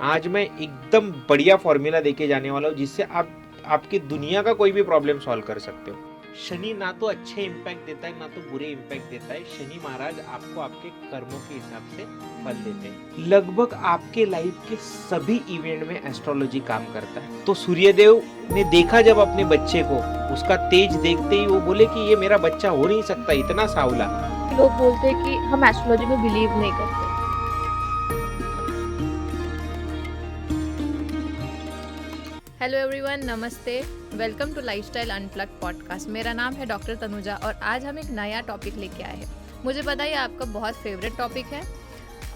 आज मैं एकदम बढ़िया फॉर्मूला देके जाने वाला हूँ जिससे आप आपकी दुनिया का कोई भी प्रॉब्लम सॉल्व कर सकते हो। शनि ना तो अच्छे इम्पैक्ट देता है ना तो बुरे इम्पैक्ट देता है। शनि महाराज आपको आपके कर्मों के हिसाब से फल देते हैं। लगभग आपके लाइफ के सभी इवेंट में एस्ट्रोलॉजी काम करता है। तो सूर्यदेव ने देखा जब अपने बच्चे को, उसका तेज देखते ही वो बोले कि ये मेरा बच्चा हो नहीं सकता, इतना सावला। लोग बोलते हैं कि हम एस्ट्रोलॉजी में बिलीव नहीं करते। हेलो एवरीवन, नमस्ते, welcome to lifestyle unplug podcast. मेरा नाम है डॉक्टर तनुजा और आज हम एक नया टॉपिक लेके आए हैं। मुझे पता है आपका बहुत फेवरेट टॉपिक है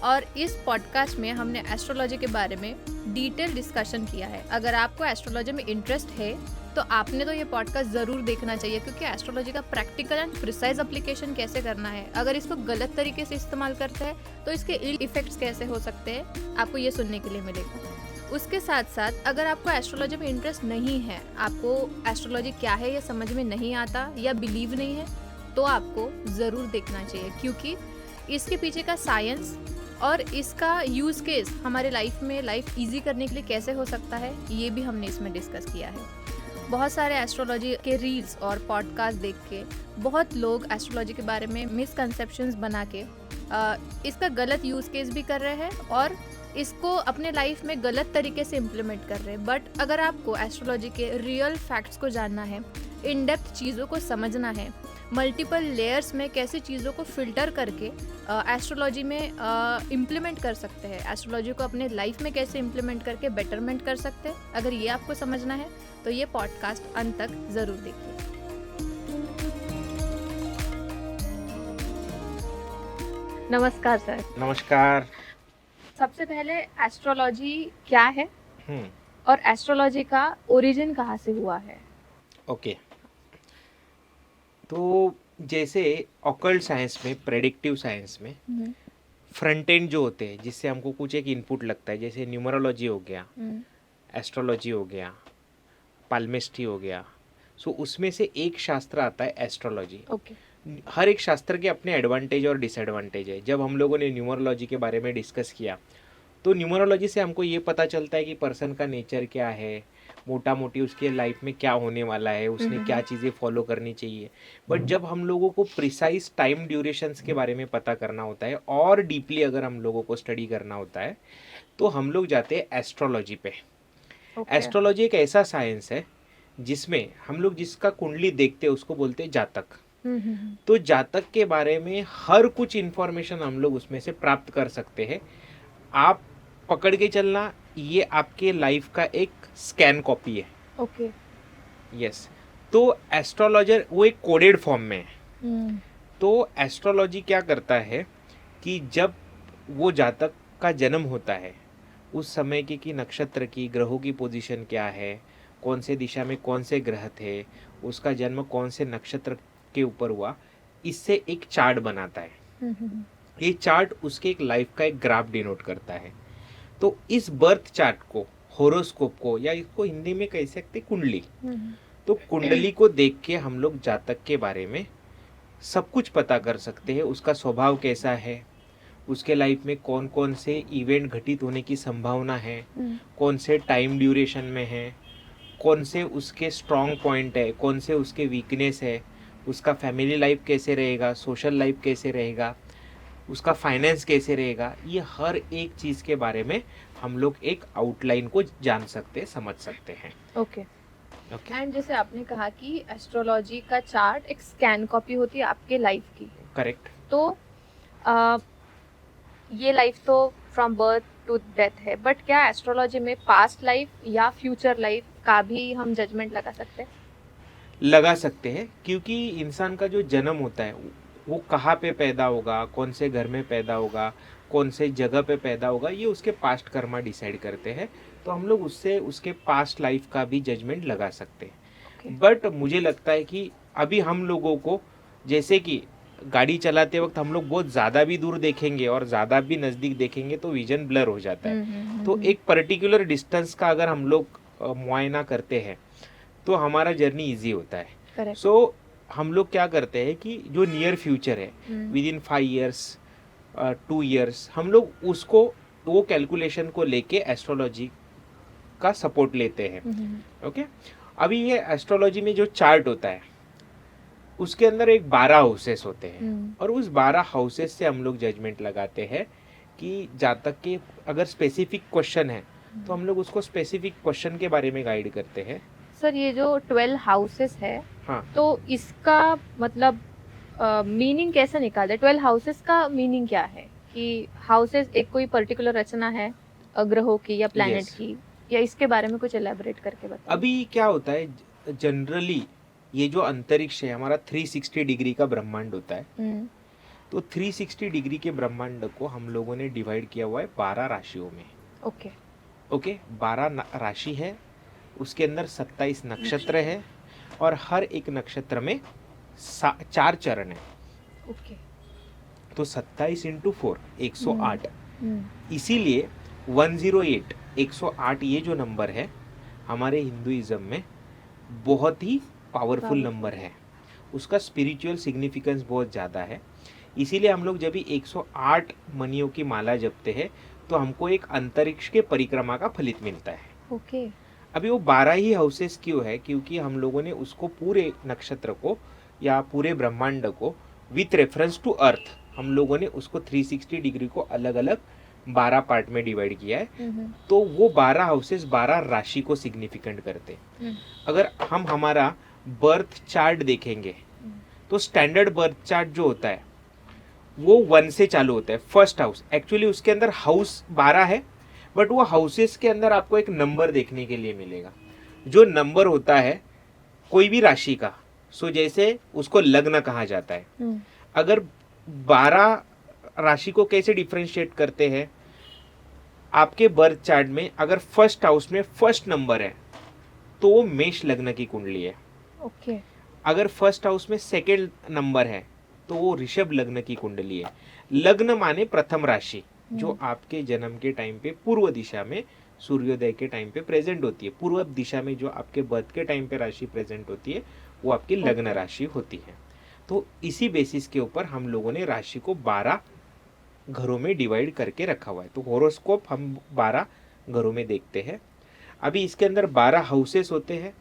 और इस पॉडकास्ट में हमने एस्ट्रोलॉजी के बारे में डिटेल डिस्कशन किया है। अगर आपको एस्ट्रोलॉजी में इंटरेस्ट है तो आपने तो ये पॉडकास्ट ज़रूर देखना चाहिए, क्योंकि एस्ट्रोलॉजी का प्रैक्टिकल एंड प्रिसाइज एप्लीकेशन कैसे करना है, अगर इसको गलत तरीके से इस्तेमाल करते हैं तो इसके इल इफेक्ट्स कैसे हो सकते हैं, आपको ये सुनने के लिए मिलेगा। उसके साथ साथ अगर आपको एस्ट्रोलॉजी में इंटरेस्ट नहीं है, आपको एस्ट्रोलॉजी क्या है ये समझ में नहीं आता या बिलीव नहीं है, तो आपको ज़रूर देखना चाहिए, क्योंकि इसके पीछे का साइंस और इसका यूज़ केस हमारे लाइफ में लाइफ इजी करने के लिए कैसे हो सकता है, ये भी हमने इसमें डिस्कस किया है। बहुत सारे एस्ट्रोलॉजी के रील्स और पॉडकास्ट देख के बहुत लोग एस्ट्रोलॉजी के बारे में मिसकंसेप्शंस बना के इसका गलत यूज़ केस भी कर रहे हैं और इसको अपने लाइफ में गलत तरीके से इम्प्लीमेंट कर रहे हैं। बट अगर आपको एस्ट्रोलॉजी के रियल फैक्ट्स को जानना है, इन डेप्थ चीज़ों को समझना है, मल्टीपल लेयर्स में कैसे चीज़ों को फिल्टर करके एस्ट्रोलॉजी में इम्प्लीमेंट कर सकते हैं, एस्ट्रोलॉजी को अपने लाइफ में कैसे इम्प्लीमेंट करके बेटरमेंट कर सकते हैं, अगर ये आपको समझना है तो ये पॉडकास्ट अंत तक ज़रूर देखिए। नमस्कार सर। नमस्कार। सबसे पहले एस्ट्रोलॉजी क्या है और एस्ट्रोलॉजी का ओरिजिन कहाँ से हुआ है? ओके, तो जैसे ऑकल्ट साइंस में, प्रेडिक्टिव साइंस में फ्रंट एंड जो होते हैं जिससे हमको कुछ एक इनपुट लगता है, जैसे न्यूमरोलॉजी हो गया, एस्ट्रोलॉजी हो गया, पाल्मिस्ट्री हो गया, सो उसमें से एक शास्त्र आता है एस्ट्रोलॉजी। हर एक शास्त्र के अपने एडवांटेज और डिसएडवांटेज है। जब हम लोगों ने न्यूमरोलॉजी के बारे में डिस्कस किया तो न्यूमरोलॉजी से हमको ये पता चलता है कि पर्सन का नेचर क्या है, मोटा मोटी उसके लाइफ में क्या होने वाला है, उसने क्या चीज़ें फॉलो करनी चाहिए। बट जब हम लोगों को प्रिसाइज टाइम ड्यूरेशंस के बारे में पता करना होता है और डीपली अगर हम लोगों को स्टडी करना होता है तो हम लोग जाते हैं एस्ट्रोलॉजी पे। एस्ट्रोलॉजी एक ऐसा साइंस है जिसमें हम लोग जिसका कुंडली देखते हैं उसको बोलते हैं जातक। तो जातक के बारे में हर कुछ इंफॉर्मेशन हम लोग उसमें से प्राप्त कर सकते हैं। आप पकड़ के चलना, ये आपके लाइफ का एक स्कैन कॉपी है। ओके। यस। तो एस्ट्रोलॉजर वो एक कोडेड फॉर्म में है। तो एस्ट्रोलॉजी क्या करता है कि जब वो जातक का जन्म होता है उस समय की नक्षत्र की, ग्रहों की पोजीशन क्या है, कौन से दिशा में कौन से ग्रह थे, उसका जन्म कौन से नक्षत्र के ऊपर हुआ, इससे एक चार्ट बनाता है। ये चार्ट उसके एक लाइफ का एक ग्राफ डिनोट करता है। तो इस बर्थ चार्ट को, होरोस्कोप को, या इसको हिंदी में कह सकते कुंडली, तो कुंडली को देख के हम लोग जातक के बारे में सब कुछ पता कर सकते हैं। उसका स्वभाव कैसा है, उसके लाइफ में कौन कौन से इवेंट घटित होने की संभावना है, कौन से टाइम ड्यूरेशन में है, कौन से उसके स्ट्रॉन्ग पॉइंट है, कौन से उसके वीकनेस है, उसका फैमिली लाइफ कैसे रहेगा, सोशल लाइफ कैसे रहेगा, उसका फाइनेंस कैसे रहेगा। ये हर एक चीज़ के बारे में हम लोग एक आउटलाइन को जान सकते, समझ सकते हैं। ओके। एंड जैसे आपने कहा कि एस्ट्रोलॉजी का चार्ट एक स्कैन कॉपी होती है आपके लाइफ की। करेक्ट। तो ये लाइफ तो फ्रॉम बर्थ टू डेथ है, बट क्या एस्ट्रोलॉजी में पास्ट लाइफ या फ्यूचर लाइफ का भी हम जजमेंट लगा सकते हैं? लगा सकते हैं, क्योंकि इंसान का जो जन्म होता है वो कहाँ पे पैदा होगा, कौन से घर में पैदा होगा, कौन से जगह पे पैदा होगा, ये उसके पास्ट कर्मा डिसाइड करते हैं। तो हम लोग उससे उसके पास्ट लाइफ का भी जजमेंट लगा सकते हैं। बट मुझे लगता है कि अभी हम लोगों को, जैसे कि गाड़ी चलाते वक्त हम लोग बहुत ज़्यादा भी दूर देखेंगे और ज़्यादा भी नज़दीक देखेंगे तो विजन ब्लर हो जाता है। तो एक पर्टिकुलर डिस्टेंस का अगर हम लोग मुआयना करते हैं तो हमारा जर्नी ईजी होता है। सो हम लोग क्या करते हैं कि जो नियर फ्यूचर है, विद इन 5 years 2 years, हम लोग उसको वो कैलकुलेशन को लेके एस्ट्रोलॉजी का सपोर्ट लेते हैं। ओके, अभी ये एस्ट्रोलॉजी में जो चार्ट होता है उसके अंदर एक 12 हाउसेस होते हैं और उस 12 हाउसेस से हम लोग जजमेंट लगाते हैं कि जातक के अगर स्पेसिफिक क्वेश्चन है तो हम लोग उसको स्पेसिफिक क्वेश्चन के बारे में गाइड करते हैं। सर ये जो 12 हाउसेस है, हाँ, तो इसका मतलब मीनिंग कैसे निकालते हैं? 12 हाउसेस का मीनिंग क्या है कि हाउसेस एक कोई पर्टिकुलर रचना है ग्रहों की या प्लैनेट Yes. की, या इसके बारे में कुछ एलैबोरेट करके बताइए। अभी क्या होता है जनरली ये जो अंतरिक्ष है हमारा 360 डिग्री का ब्रह्मांड होता है। तो 360 डिग्री के ब्रह्मांड को हम लोगों ने डिवाइड किया हुआ है 12 राशियों में। ओके। ओके, 12 राशि है, उसके अंदर 27 नक्षत्र है और हर एक नक्षत्र में 4 चरण है। ओके। तो 27 इंटू 4 108। हम्म। इसीलिए 108 108 ये जो नंबर है हमारे हिंदुइज्म में बहुत ही पावरफुल नंबर है। उसका स्पिरिचुअल सिग्निफिकेंस बहुत ज़्यादा है। इसीलिए हम लोग जब भी 108 मणियों की माला जपते हैं तो हमको एक अंतरिक्ष के परिक्रमा का फलित मिलता है। ओके। अभी वो 12 ही हाउसेस क्यों है? क्योंकि हम लोगों ने उसको पूरे नक्षत्र को या पूरे ब्रह्मांड को विथ रेफरेंस टू अर्थ हम लोगों ने उसको 360 डिग्री को अलग अलग 12 पार्ट में डिवाइड किया है। तो वो 12 हाउसेस 12 राशि को सिग्निफिकेंट करते हैं। अगर हम हमारा बर्थ चार्ट देखेंगे तो स्टैंडर्ड बर्थ चार्ट जो होता है वो 1 से चालू होता है, फर्स्ट हाउस। एक्चुअली उसके अंदर हाउस 12 है बट वो हाउसेस के अंदर आपको एक नंबर देखने के लिए मिलेगा। जो नंबर होता है कोई भी राशि का, सो जैसे उसको लग्न कहा जाता है। अगर 12 राशि को कैसे डिफरेंशिएट करते हैं, आपके बर्थ चार्ट में अगर फर्स्ट हाउस में फर्स्ट नंबर है तो वो मेष लग्न की कुंडली है। ओके। अगर फर्स्ट हाउस में सेकेंड नंबर है तो वो ऋषभ लग्न की कुंडली है। लग्न माने प्रथम राशि जो आपके जन्म के टाइम पे पूर्व दिशा में सूर्योदय के टाइम पे प्रेजेंट होती है। पूर्व दिशा में जो आपके बर्थ के टाइम पे राशि प्रेजेंट होती है वो आपकी लग्न राशि होती है। तो इसी बेसिस के ऊपर हम लोगों ने राशि को 12 घरों में डिवाइड करके रखा हुआ है। तो होरोस्कोप हम 12 घरों में देखते हैं। अभी इसके अंदर 12 हाउसेस होते हैं।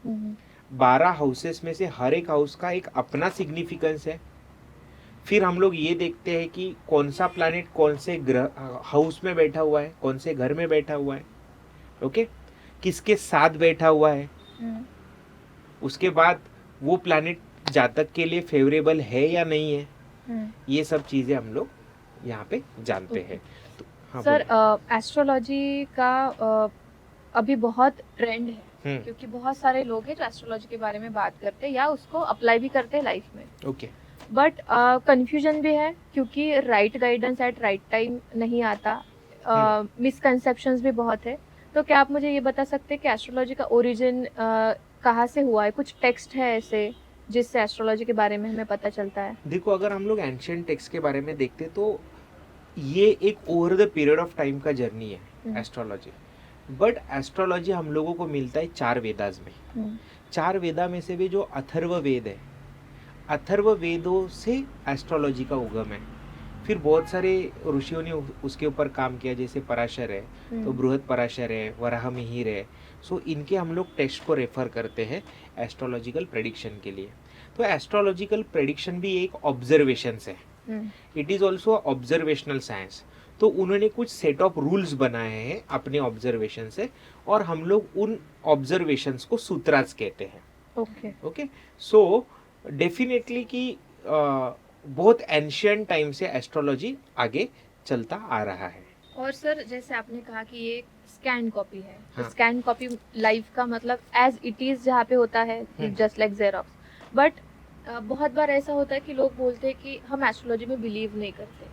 12 हाउसेस में से हर एक हाउस का एक अपना सिग्निफिकेंस है। फिर हम लोग ये देखते हैं कि कौन सा प्लैनेट कौन से ग्रह हाउस में बैठा हुआ है, कौन से घर में बैठा हुआ है, ओके, किसके साथ बैठा हुआ है। उसके बाद वो प्लैनेट जातक के लिए फेवरेबल है या नहीं है, ये सब चीजें हम लोग यहाँ पे जानते हैं। तो हाँ सर, एस्ट्रोलॉजी का अभी बहुत ट्रेंड है, क्योंकि बहुत सारे लोग हैं जो एस्ट्रोलॉजी के बारे में बात करते हैं या उसको अप्लाई भी करते हैं लाइफ में। ओके। बट कंफ्यूजन भी है क्योंकि right guidance at right time नहीं आता, मिसकंसेप्शंस भी बहुत है। तो क्या आप मुझे ये बता सकते हैं कि एस्ट्रोलॉजी का ओरिजिन कहाँ से हुआ है? कुछ टेक्स्ट है ऐसे जिससे एस्ट्रोलॉजी के बारे में हमें पता चलता है? देखो, अगर हम लोग एंशिएंट टेक्स्ट के बारे में देखते तो ये एक over the period of time का जर्नी है एस्ट्रोलॉजी। बट एस्ट्रोलॉजी हम लोगों को मिलता है 4 वेदास में। 4 वेदा में से भी जो अथर्व वेद है, अथर्व वेदों से एस्ट्रोलॉजी का उगम है। फिर बहुत सारे ऋषियों ने उसके ऊपर काम किया, जैसे पराशर है तो बृहद पराशर है, वराह मिहिर है। सो इनके हम लोग टेक्स्ट को रेफर करते हैं एस्ट्रोलॉजिकल प्रेडिक्शन के लिए। तो एस्ट्रोलॉजिकल प्रेडिक्शन भी एक ऑब्जर्वेशन है, it is also observational science. तो उन्होंने कुछ सेट ऑफ रूल्स बनाए हैं अपने ऑब्जर्वेशन से और हम लोग उन ऑब्जर्वेशंस को सूत्रास कहते हैं। ओके। ओके, सो डेफिनेटली कि बहुत एंशिएंट टाइम से एस्ट्रोलॉजी आगे चलता आ रहा है। और सर, जैसे आपने कहा कि ये स्कैन कॉपी है, हाँ. तो स्कैन कॉपी लाइफ का मतलब एज इट इज जहाँ पे होता है, जस्ट लाइक जेरोक्स। बट बहुत बार ऐसा होता है कि लोग बोलते हैं कि हम एस्ट्रोलॉजी में बिलीव नहीं करते,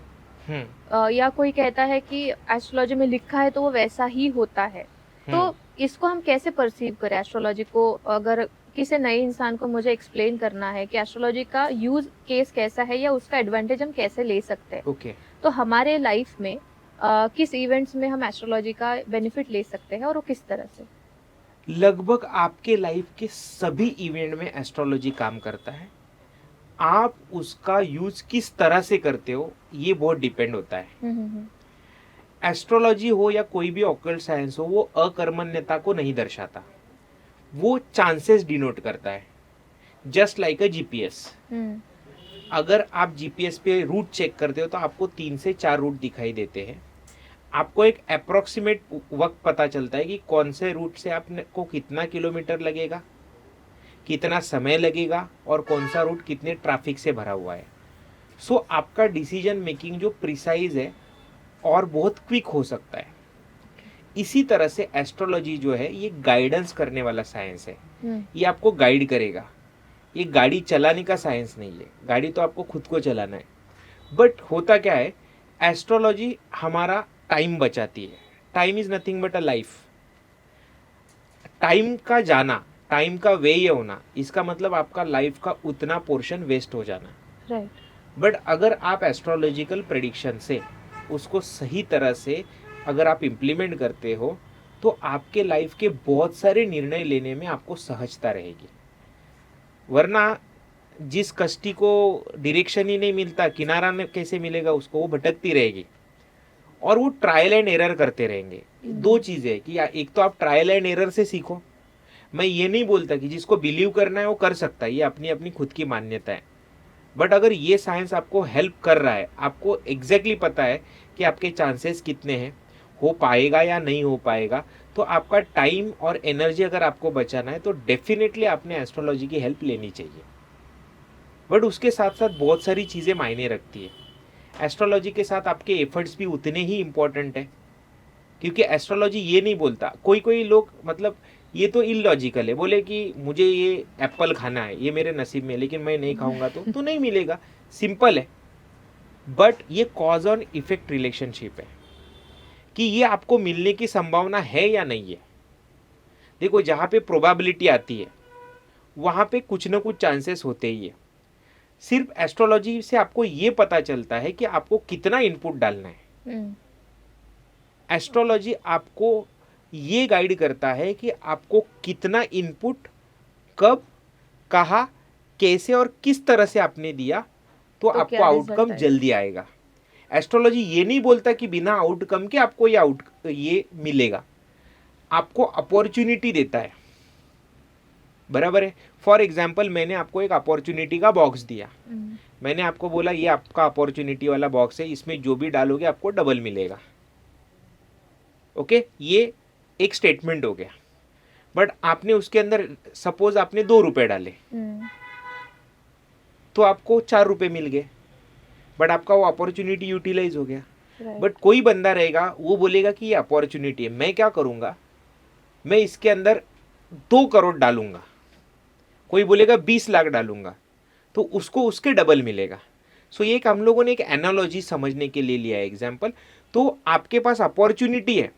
या कोई कहता है कि एस्ट्रोलॉजी में लिखा है तो वो वैसा ही होता है। तो इसको हम कैसे परसीव करें एस्ट्रोलॉजी को? अगर किसी नए इंसान को मुझे एक्सप्लेन करना है कि एस्ट्रोलॉजी का यूज केस कैसा है या उसका एडवांटेज हम कैसे ले सकते हैं, ओके, तो हमारे लाइफ में किस इवेंट्स में हम एस्ट्रोलॉजी का बेनिफिट ले सकते हैं और वो किस तरह से? लगभग आपके लाइफ के सभी इवेंट में एस्ट्रोलॉजी काम करता है। आप उसका यूज किस तरह से करते हो ये बहुत डिपेंड होता है। एस्ट्रोलॉजी हो या कोई भी ऑकल्ट साइंस हो, वो अकर्मण्यता को नहीं दर्शाता, वो चांसेस डिनोट करता है, जस्ट लाइक अ जीपीएस। अगर आप जीपीएस पे रूट चेक करते हो तो आपको 3 से 4 रूट दिखाई देते हैं। आपको एक अप्रोक्सीमेट वक्त पता चलता है कि कौन से रूट से आपको कितना किलोमीटर लगेगा, कितना समय लगेगा, और कौन सा रूट कितने ट्रैफिक से भरा हुआ है। सो आपका डिसीजन मेकिंग जो प्रिसाइज है और बहुत क्विक हो सकता है। इसी तरह से एस्ट्रोलॉजी जो है ये गाइडेंस करने वाला साइंस है। ये आपको गाइड करेगा। ये गाड़ी चलाने का साइंस नहीं है, गाड़ी तो आपको खुद को चलाना है। बट होता क्या है, एस्ट्रोलॉजी हमारा टाइम बचाती है। Time is nothing but a life. Time का जाना, टाइम का व्यय होना, इसका मतलब आपका लाइफ का उतना पोर्शन वेस्ट हो जाना। राइट। बट अगर आप एस्ट्रोलॉजिकल प्रेडिक्शन से उसको सही तरह से अगर आप इम्प्लीमेंट करते हो तो आपके लाइफ के बहुत सारे निर्णय लेने में आपको सहजता रहेगी। वरना जिस कश्ती को डायरेक्शन ही नहीं मिलता, किनारा कैसे मिलेगा उसको, वो भटकती रहेगी और वो ट्रायल एंड एरर करते रहेंगे। दो चीज़ें कि एक तो आप ट्रायल एंड एरर से सीखो। मैं ये नहीं बोलता कि जिसको बिलीव करना है वो कर सकता है, ये अपनी अपनी खुद की मान्यता है। बट अगर ये साइंस आपको हेल्प कर रहा है, आपको एग्जैक्टली पता है कि आपके चांसेस कितने हैं, हो पाएगा या नहीं हो पाएगा, तो आपका टाइम और एनर्जी अगर आपको बचाना है तो डेफिनेटली आपने एस्ट्रोलॉजी की हेल्प लेनी चाहिए। बट उसके साथ साथ बहुत सारी चीज़ें मायने रखती है। एस्ट्रोलॉजी के साथ आपके एफर्ट्स भी उतने ही इम्पोर्टेंट है, क्योंकि एस्ट्रोलॉजी ये नहीं बोलता। कोई कोई लोग मतलब ये तो इलॉजिकल है, बोले कि मुझे ये एप्पल खाना है, ये मेरे नसीब में है, लेकिन मैं नहीं खाऊंगा तो नहीं मिलेगा। सिंपल है। बट ये कॉज ऑन इफेक्ट रिलेशनशिप है कि ये आपको मिलने की संभावना है या नहीं है। देखो, जहाँ पे प्रोबेबिलिटी आती है वहाँ पे कुछ ना कुछ चांसेस होते ही है। सिर्फ एस्ट्रोलॉजी से आपको ये पता चलता है कि आपको कितना इनपुट डालना है। एस्ट्रोलॉजी आपको ये गाइड करता है कि आपको कितना इनपुट, कब, कहाँ, कैसे और किस तरह से आपने दिया तो आपको आउटकम जल्दी आएगा। एस्ट्रोलॉजी ये नहीं बोलता कि बिना आउटकम के आपको ये मिलेगा। आपको अपॉर्चुनिटी देता है, बराबर है। फॉर एग्जाम्पल, मैंने आपको एक अपॉर्चुनिटी का बॉक्स दिया। मैंने आपको बोला ये आपका अपॉर्चुनिटी वाला बॉक्स है, इसमें जो भी डालोगे आपको डबल मिलेगा। ओके, ये एक स्टेटमेंट हो गया। बट आपने उसके अंदर सपोज आपने 2 रुपए डाले तो आपको 4 रुपए मिल गए, बट आपका वो अपॉर्चुनिटी यूटिलाइज हो गया। बट कोई बंदा रहेगा वो बोलेगा कि ये अपॉर्चुनिटी है, मैं क्या करूंगा, मैं इसके अंदर 2 करोड़ डालूंगा। कोई बोलेगा 20 लाख डालूंगा, तो उसको उसके डबल मिलेगा। सो ये एक हम लोगों ने एक एनालॉजी समझने के लिए लिया है, एग्जाम्पल। तो आपके पास अपॉर्चुनिटी है,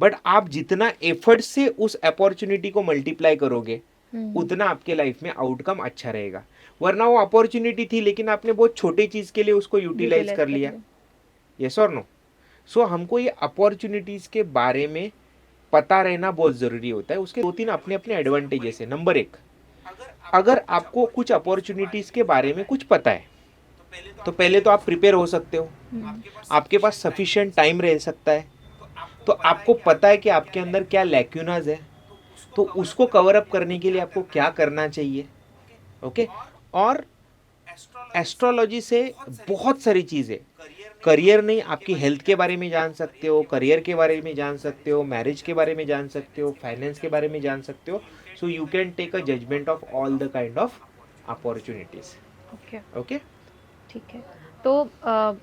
बट आप जितना एफर्ट से उस अपॉर्चुनिटी को मल्टीप्लाई करोगे उतना आपके लाइफ में आउटकम अच्छा रहेगा। वरना वो अपॉर्चुनिटी थी लेकिन आपने बहुत छोटी चीज के लिए उसको यूटिलाइज कर लिया। यस और नो? सो हमको ये अपॉर्चुनिटीज के बारे में पता रहना बहुत जरूरी होता है। उसके 2-3 अपने अपने एडवांटेजेस है। नंबर 1, अगर आपको कुछ अपॉर्चुनिटीज के बारे में कुछ पता है तो पहले तो आप प्रिपेयर हो सकते हो, आपके पास सफिशिएंट टाइम रह सकता है। तो आपको पता है कि आपके अंदर क्या लैक्यूनाज है, तो उसको कवर अप करने के लिए आपको क्या करना चाहिए। ओके, और एस्ट्रोलॉजी से बहुत सारी चीज़ें, करियर नहीं, आपकी हेल्थ के बारे में जान सकते हो, करियर के बारे में जान सकते हो, मैरिज के बारे में जान सकते हो, फाइनेंस के बारे में जान सकते हो। So you can take a judgment of all the kind of opportunities. Okay, ठीक है। तो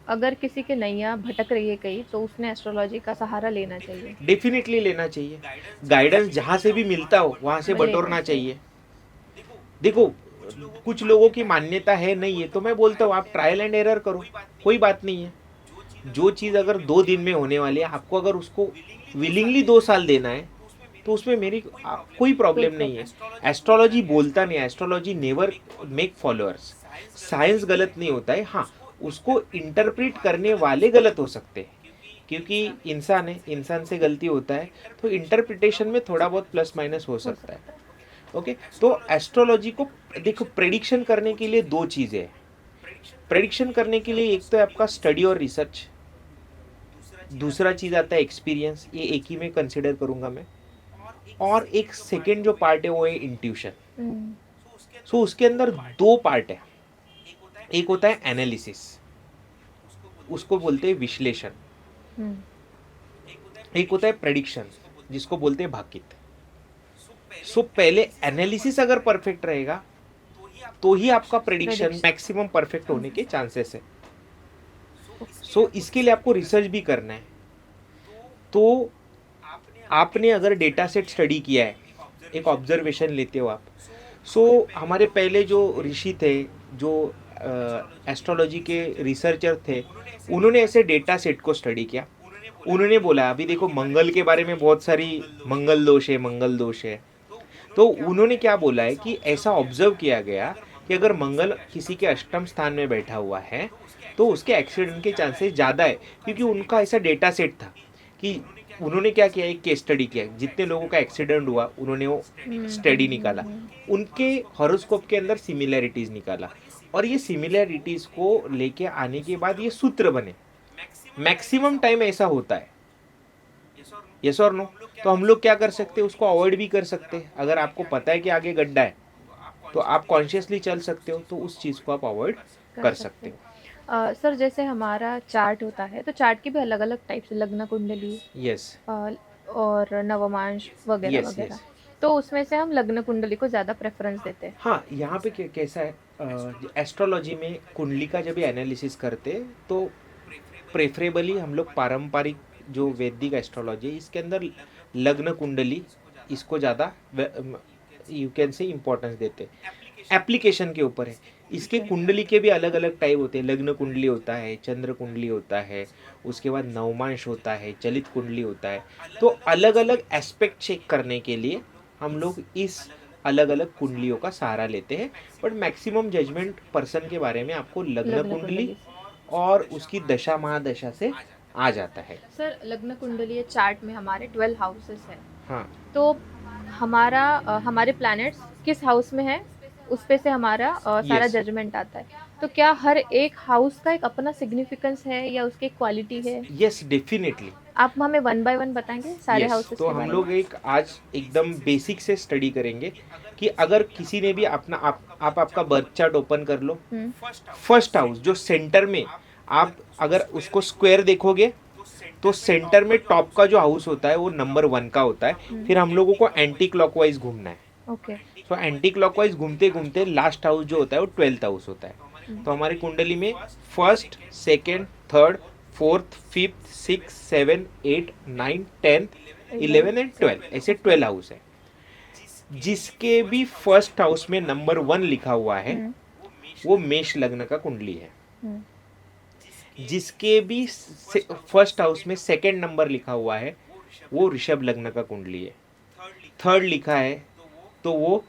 अगर किसी के नैया भटक रही है कहीं, तो उसने एस्ट्रोलॉजी का सहारा लेना चाहिए? डेफिनेटली लेना चाहिए। गाइडेंस जहाँ से भी मिलता हो वहाँ से बटोरना चाहिए। देखो, कुछ लोगों की मान्यता है नहीं है, तो मैं बोलता हूँ आप ट्रायल एंड एरर करो, कोई बात नहीं है। जो चीज़ अगर 2 दिन में होने वाली है, आपको अगर उसको विलिंगली 2 साल देना है तो उसमें मेरी कोई प्रॉब्लम नहीं है। एस्ट्रोलॉजी बोलता नहीं है, astrology never make followers. Science गलत नहीं होता है, हाँ उसको इंटरप्रेट करने वाले गलत हो सकते हैं, क्योंकि इंसान है, इंसान से गलती होता है, तो इंटरप्रिटेशन में थोड़ा बहुत प्लस माइनस हो सकता है। ओके, तो एस्ट्रोलॉजी को देखो, प्रेडिक्शन करने के लिए 2 चीज़ें हैं। प्रेडिक्शन करने के लिए एक तो है आपका स्टडी और रिसर्च, दूसरा चीज़ आता है एक्सपीरियंस, ये एक ही में कंसिडर करूँगा मैं। और एक सेकेंड जो पार्ट है वो है इंट्यूशन। सो उसके अंदर दो पार्ट है, एक होता है एनालिसिस, उसको बोलते हैं विश्लेषण, एक होता है प्रेडिक्शन, जिसको बोलते हैं भाकित। सो पहले एनालिसिस अगर परफेक्ट रहेगा तो ही आपका प्रेडिक्शन मैक्सिमम परफेक्ट होने के चांसेस है। सो इसके लिए आपको रिसर्च भी करना है। तो आपने अगर डेटा सेट स्टडी किया है, एक ऑब्जर्वेशन लेते हो आप। सो हमारे पहले जो ऋषि थे, जो एस्ट्रोलॉजी के रिसर्चर थे, उन्होंने ऐसे डेटा सेट को स्टडी किया। उन्होंने बोला अभी देखो मंगल के बारे में बहुत सारी मंगल दोष है, मंगल दोष है। तो उन्होंने क्या बोला है कि ऐसा ऑब्जर्व किया गया कि अगर मंगल किसी के अष्टम स्थान में बैठा हुआ है तो उसके एक्सीडेंट के चांसेस ज़्यादा है, क्योंकि उनका ऐसा डेटा सेट था कि उन्होंने क्या किया, एक केस स्टडी किया, जितने लोगों का एक्सीडेंट हुआ उन्होंने वो स्टडी निकाला, उनके हॉरोस्कोप के अंदर सिमिलैरिटीज निकाला, और ये सिमिलैरिटीज को लेके आने के बाद ये सूत्र बने। मैक्सिमम टाइम ऐसा होता है, यस और नो। तो हम लोग क्या कर सकते हैं, उसको अवॉइड भी कर सकते हैं। अगर आपको पता है कि आगे गड्ढा है तो आप कॉन्शियसली चल सकते हो, तो उस चीज़ को आप अवॉइड कर सकते हो। सर जैसे हमारा चार्ट होता है तो चार्ट की भी अलग अलग टाइप्स, लग्न कुंडली, यस और नवमांश वगैरह यस वगैरह, यस। तो उसमें से हम लग्न कुंडली को ज़्यादा प्रेफरेंस देते हैं। हाँ, यहाँ पे कैसा है, एस्ट्रोलॉजी में कुंडली का जब भी एनालिसिस करते हैं तो प्रेफरेबली हम लोग पारंपरिक जो वैदिक एस्ट्रोलॉजी है इसके अंदर लग्न कुंडली, इसको ज़्यादा यू कैन से इम्पोर्टेंस देते हैं। एप्लीकेशन के ऊपर है। इसके कुंडली के भी अलग अलग टाइप होते हैं। लग्न कुंडली होता है, चंद्र कुंडली होता है, उसके बाद नवमांश होता है, चलित कुंडली होता है। तो अलग अलग एस्पेक्ट चेक करने के लिए हम लोग इस अलग अलग कुंडलियों का सहारा लेते हैं। बट मैक्सिमम जजमेंट पर्सन के बारे में आपको लग्न कुंडली और उसकी दशा महादशा से आ जाता है। सर लग्न कुंडली चार्ट में हमारे 12 हाउसेस है, हाँ, तो हमारे प्लैनेट्स किस हाउस में है उस पे से हमारा सारा Yes. जजमेंट आता है। तो क्या हर एक हाउस का एक अपना सिग्निफिकेंस है या उसकी एक क्वालिटी है? Yes definitely. आप हमें वन बाय वन बताएंगे सारे यस, हाउसेस तो के हम बारे लोग में? एक आज एकदम बेसिक से स्टडी करेंगे कि अगर किसी ने भी अपना आप आपका बर्थ चार्ट ओपन कर लो। फर्स्ट हाउस जो सेंटर में, आप अगर उसको स्क्वायर देखोगे तो सेंटर में टॉप का जो हाउस होता है वो नंबर 1 का होता है। फिर हम लोगों को एंटी क्लॉकवाइज घूमना है। ओके। तो एंटी क्लॉकवाइज घूमते घूमते लास्ट हाउस जो होता है वो 12th हाउस होता है। तो हमारी कुंडली में first, second, third, fourth, fifth, 6, 7, 8, 9, 10, 11 and 12, ऐसे 12 हाउस है। जिसके भी फर्स्ट हाउस में नंबर 1 लिखा हुआ है वो मेष लग्न का कुंडली है। जिसके भी फर्स्ट हाउस में सेकेंड नंबर लिखा हुआ है वो ऋषभ लग्न का कुंडली है। थर्ड लिखा है तो वो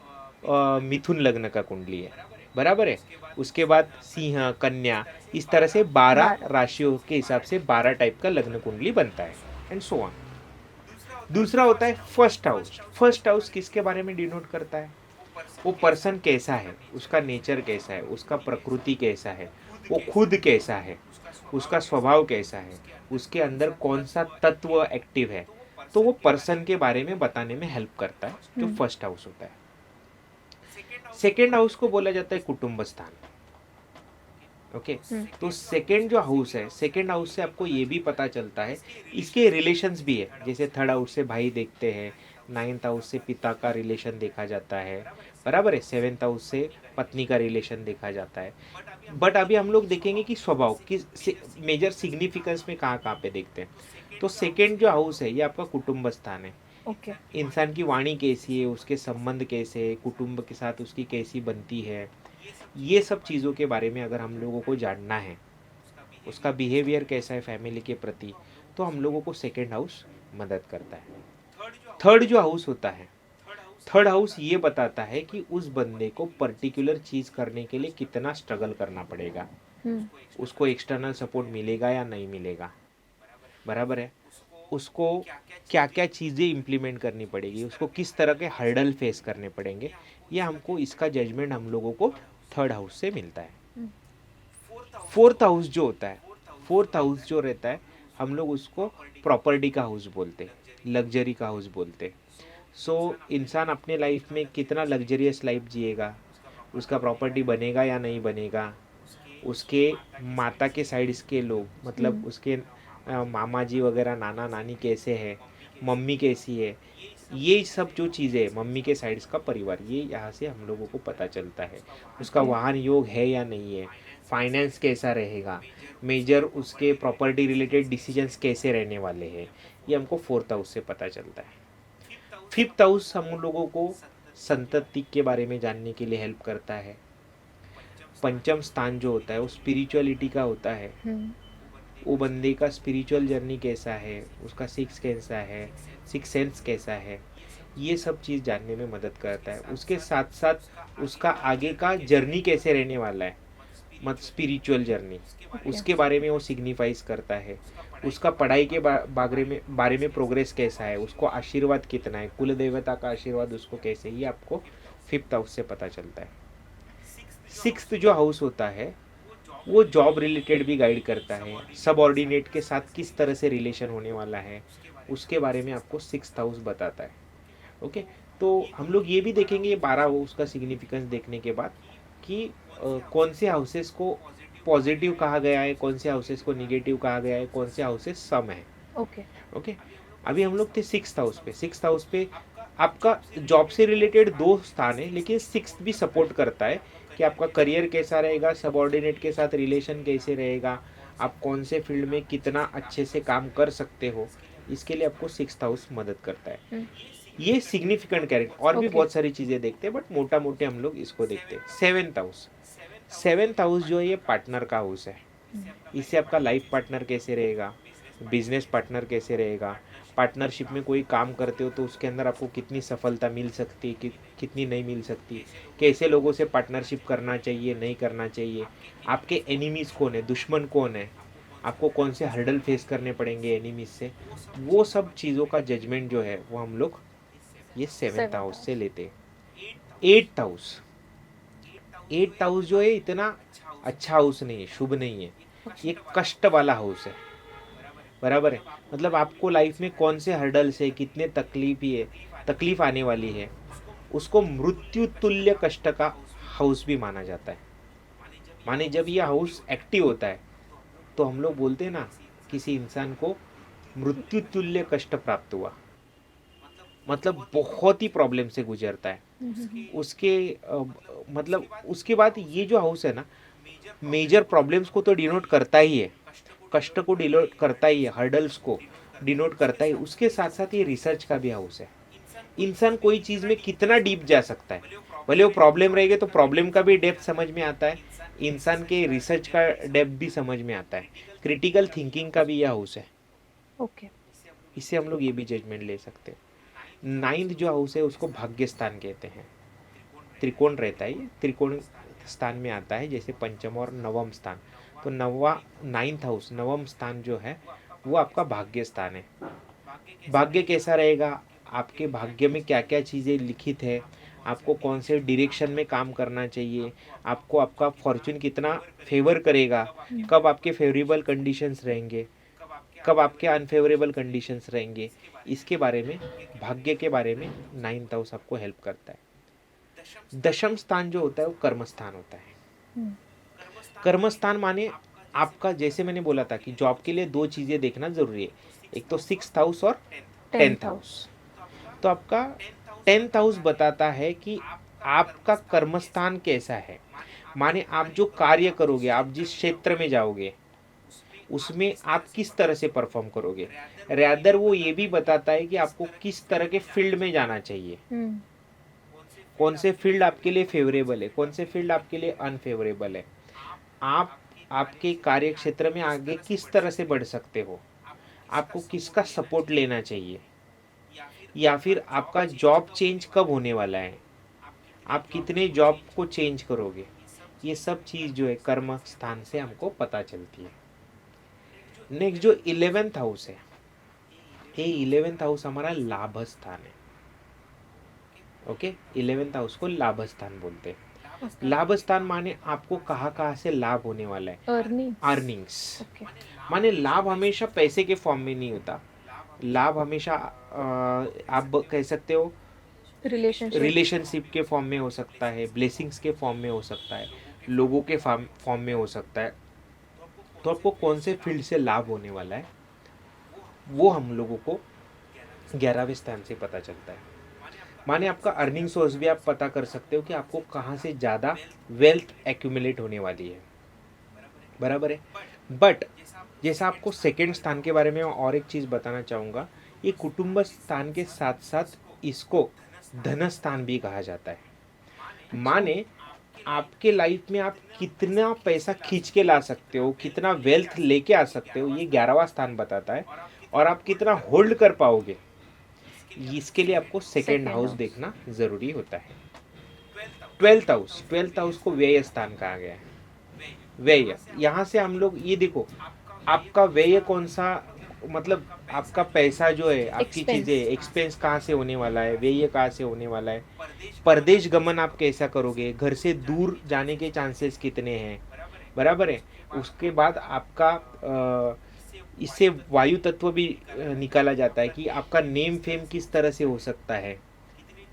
मिथुन लग्न का कुंडली है। बराबर है। उसके बाद सिंह, कन्या, इस तरह से 12 राशियों के हिसाब से 12 टाइप का लग्न कुंडली बनता है, एंड सो ऑन। दूसरा होता है फर्स्ट हाउस। फर्स्ट हाउस किसके बारे में डिनोट करता है? वो पर्सन कैसा है, उसका नेचर कैसा है, उसका प्रकृति कैसा है, वो खुद कैसा है, उसका स्वभाव कैसा है, उसके अंदर कौन सा तत्व एक्टिव है। तो वो पर्सन के बारे में बताने में हेल्प करता है, जो फर्स्ट हाउस होता है। सेकेंड हाउस को बोला जाता है कुटुंब स्थान। ओके। तो सेकेंड जो हाउस है, सेकेंड हाउस से आपको ये भी पता चलता है, इसके रिलेशंस भी है। जैसे थर्ड हाउस से भाई देखते हैं, 9th हाउस से पिता का रिलेशन देखा जाता है, बराबर है। 7th हाउस से पत्नी का रिलेशन देखा जाता है। बट अभी हम लोग देखेंगे कि स्वभाव किस मेजर सिग्निफिकेंस में कहाँ कहाँ पे देखते हैं। तो सेकेंड जो हाउस है ये आपका कुटुंब स्थान है। ओके। इंसान की वाणी कैसी है, उसके संबंध कैसे, कुटुंब के साथ उसकी कैसी बनती है, ये सब चीज़ों के बारे में अगर हम लोगों को जानना है, उसका बिहेवियर कैसा है फैमिली के प्रति, तो हम लोगों को सेकेंड हाउस मदद करता है। थर्ड जो हाउस होता है, थर्ड हाउस ये बताता है कि उस बंदे को पर्टिकुलर चीज़ करने के लिए कितना स्ट्रगल करना पड़ेगा, उसको एक्सटर्नल सपोर्ट मिलेगा या नहीं मिलेगा, बराबर है। उसको क्या क्या चीज़ें इम्प्लीमेंट करनी पड़ेगी, उसको किस तरह के हर्डल फेस करने पड़ेंगे, ये हमको इसका जजमेंट हम लोगों को थर्ड हाउस से मिलता है। फोर्थ हाउस जो होता है, फोर्थ हाउस जो रहता है हम लोग उसको प्रॉपर्टी का हाउस बोलते, लग्जरी का हाउस बोलते। सो इंसान अपने लाइफ में कितना लग्जरियस लाइफ जिएगा, उसका प्रॉपर्टी बनेगा या नहीं बनेगा, उसके माता के साइड्स के लोग मतलब उसके मामा जी वगैरह नाना नानी कैसे हैं, मम्मी कैसी है, ये सब जो चीज़ें हैं मम्मी के साइड्स का परिवार, ये यहाँ से हम लोगों को पता चलता है। उसका Okay. वाहन योग है या नहीं है, फाइनेंस कैसा रहेगा, मेजर उसके प्रॉपर्टी रिलेटेड डिसीजंस कैसे रहने वाले हैं, ये हमको फोर्थ हाउस से पता चलता है। फिफ्थ हाउस हम लोगों को संतति के बारे में जानने के लिए हेल्प करता है। पंचम स्थान जो होता है वो स्पिरिचुअलिटी का होता है, वो बंदे का स्पिरिचुअल जर्नी कैसा है, उसका सिक्स कैसा है, सिक्स सेंस कैसा है, ये सब चीज़ जानने में मदद करता है। उसके साथ साथ उसका आगे का जर्नी कैसे रहने वाला है, मत स्पिरिचुअल जर्नी, उसके बारे में वो सिग्निफाइज करता है। उसका पढ़ाई के बारे में प्रोग्रेस कैसा है, उसको आशीर्वाद कितना है, कुल देवता का आशीर्वाद उसको कैसे, ये आपको फिफ्थ हाउस से पता चलता है। सिक्स्थ जो हाउस होता है वो जॉब रिलेटेड भी गाइड करता है, सबऑर्डिनेट के साथ किस तरह से रिलेशन होने वाला है, उसके बारे में आपको सिक्स्थ हाउस बताता है। ओके, तो हम लोग ये भी देखेंगे ये 12 हाउस का सिग्निफिकेंस देखने के बाद कि कौन से हाउसेस को पॉजिटिव कहा गया है, कौन से हाउसेस को निगेटिव कहा गया है, कौन से हाउसेस सम है। ओके ओके, अभी हम लोग थे सिक्स्थ हाउस पे। सिक्स्थ हाउस पे आपका जॉब से रिलेटेड 2 स्थान है, लेकिन सिक्स्थ भी सपोर्ट करता है कि आपका करियर कैसा रहेगा, सबऑर्डिनेट के साथ रिलेशन कैसे रहेगा, आप कौन से फील्ड में कितना अच्छे से काम कर सकते हो, इसके लिए आपको सिक्स्थ हाउस मदद करता है। ये सिग्निफिकेंट कैरेक्टर, और भी Okay. बहुत सारी चीज़ें देखते हैं बट मोटा मोटे हम लोग इसको देखते हैं। सेवेंथ हाउस, सेवेंथ हाउस जो है ये पार्टनर का हाउस है। इससे आपका लाइफ पार्टनर कैसे रहेगा, बिजनेस पार्टनर कैसे रहेगा, पार्टनरशिप में कोई काम करते हो तो उसके अंदर आपको कितनी सफलता मिल सकती है, कितनी नहीं मिल सकती, कैसे लोगों से पार्टनरशिप करना चाहिए नहीं करना चाहिए, आपके एनिमीज कौन है, दुश्मन कौन है, आपको कौन से हर्डल फेस करने पड़ेंगे एनिमीज से, वो सब चीज़ों का जजमेंट जो है वो हम लोग ये सेवेंथ हाउस से लेते हैं। एट्थ हाउस, एट्थ हाउस जो है इतना अच्छा हाउस नहीं है, शुभ नहीं है, ये कष्ट वाला हाउस है। बराबर है, मतलब आपको लाइफ में कौन से हर्डल्स है, कितने तकलीफ आने वाली है, उसको मृत्यु तुल्य कष्ट का हाउस भी माना जाता है। माने जब यह हाउस एक्टिव होता है तो हम लोग बोलते हैं ना किसी इंसान को मृत्यु तुल्य कष्ट प्राप्त हुआ, मतलब बहुत ही प्रॉब्लम से गुजरता है। उसके मतलब उसके बाद ये जो हाउस है ना मेजर प्रॉब्लम्स को तो डिनोट करता ही है, कष्ट को डिनोट करता ही है, हर्डल्स को डिनोट करता ही, उसके साथ साथ ये रिसर्च का भी हाउस है। इंसान कोई चीज़ में कितना डीप जा सकता है, भले वो प्रॉब्लम रहेगी तो प्रॉब्लम का भी डेप्थ समझ में आता है, इंसान के रिसर्च का डेप्थ भी समझ में आता है, क्रिटिकल थिंकिंग का भी यह हाउस है। ओके इससे हम लोग ये भी जजमेंट ले सकते हैं। नाइन्थ जो हाउस है उसको भाग्य स्थान कहते हैं, त्रिकोण रहता है, ये त्रिकोण स्थान में आता है, जैसे पंचम और नवम स्थान। तो नवा नाइन्थ हाउस नवम स्थान जो है वो आपका भाग्य स्थान है। भाग्य कैसा रहेगा, आपके भाग्य में क्या क्या चीज़ें लिखित है, आपको कौन से डायरेक्शन में काम करना चाहिए, आपको आपका फॉर्चून कितना फेवर करेगा, कब आपके फेवरेबल कंडीशंस रहेंगे, कब आपके अनफेवरेबल कंडीशंस रहेंगे, इसके बारे में भाग्य के बारे में नाइन्थ हाउस आपको हेल्प करता है। दशम स्थान जो होता है वो कर्म स्थान होता है। कर्म स्थान माने आपका, जैसे मैंने बोला था कि जॉब के लिए 2 चीज़ें देखना जरूरी है, एक तो सिक्स्थ हाउस और 10th हाउस। तो आपका 10th हाउस बताता है कि आपका कर्मस्थान कैसा है, माने आप जो कार्य करोगे, आप जिस क्षेत्र में जाओगे उसमें आप किस तरह से परफॉर्म करोगे। रैदर वो ये भी बताता है कि आपको किस तरह के फील्ड में जाना चाहिए, कौन से फील्ड आपके लिए फेवरेबल है, कौन से फील्ड आपके लिए अनफेवरेबल है, आप आपके कार्य क्षेत्र में आगे किस तरह से बढ़ सकते हो, आपको किसका सपोर्ट लेना चाहिए, या फिर आपका जॉब चेंज कब होने वाला है, आप कितने जॉब को चेंज करोगे, ये सब चीज़ जो है कर्म स्थान से हमको पता चलती है। नेक्स्ट जो 11th हाउस है, ये 11th हाउस हमारा लाभ स्थान है। ओके, 11th हाउस को लाभ स्थान बोलते हैं। लाभ स्थान माने आपको कहाँ कहाँ से लाभ होने वाला है, अर्निंग्स। ओके माने लाभ हमेशा पैसे के फॉर्म में नहीं होता, लाभ हमेशा आप कह सकते हो रिलेशनशिप के फॉर्म में हो सकता है, ब्लेसिंग्स के फॉर्म में हो सकता है, लोगों के फॉर्म में हो सकता है। तो आपको कौन से फील्ड से लाभ होने वाला है वो हम लोगों को 11वें स्थान से पता चलता है। माने आपका अर्निंग सोर्स भी आप पता कर सकते हो कि आपको कहाँ से ज़्यादा वेल्थ एक्यूमुलेट होने वाली है, बराबर है। बट जैसा आपको सेकंड स्थान के बारे में और एक चीज़ बताना चाहूँगा, ये कुटुंब स्थान के साथ साथ इसको धन स्थान भी कहा जाता है। माने आपके लाइफ में आप कितना पैसा खींच के ला सकते हो, कितना वेल्थ लेके आ सकते हो, ये 11वां स्थान बताता है। और आप कितना होल्ड कर पाओगे, इसके लिए आपको सेकंड हाउस देखना जरूरी होता है। 12th हाउस को व्यय स्थान कहा गया है। व्यय, यहाँ से हम लोग ये देखो आपका व्यय कौन सा, मतलब आपका पैसा जो है, आपकी चीजें, एक्सपेंस कहाँ से होने वाला है, व्यय कहाँ से होने वाला है, परदेश गमन आप कैसा करोगे, घर से दूर जाने के चांसेस कितने हैं, बराबर है। उसके बाद आपका इससे वायु तत्व भी निकाला जाता है कि आपका नेम फेम किस तरह से हो सकता है,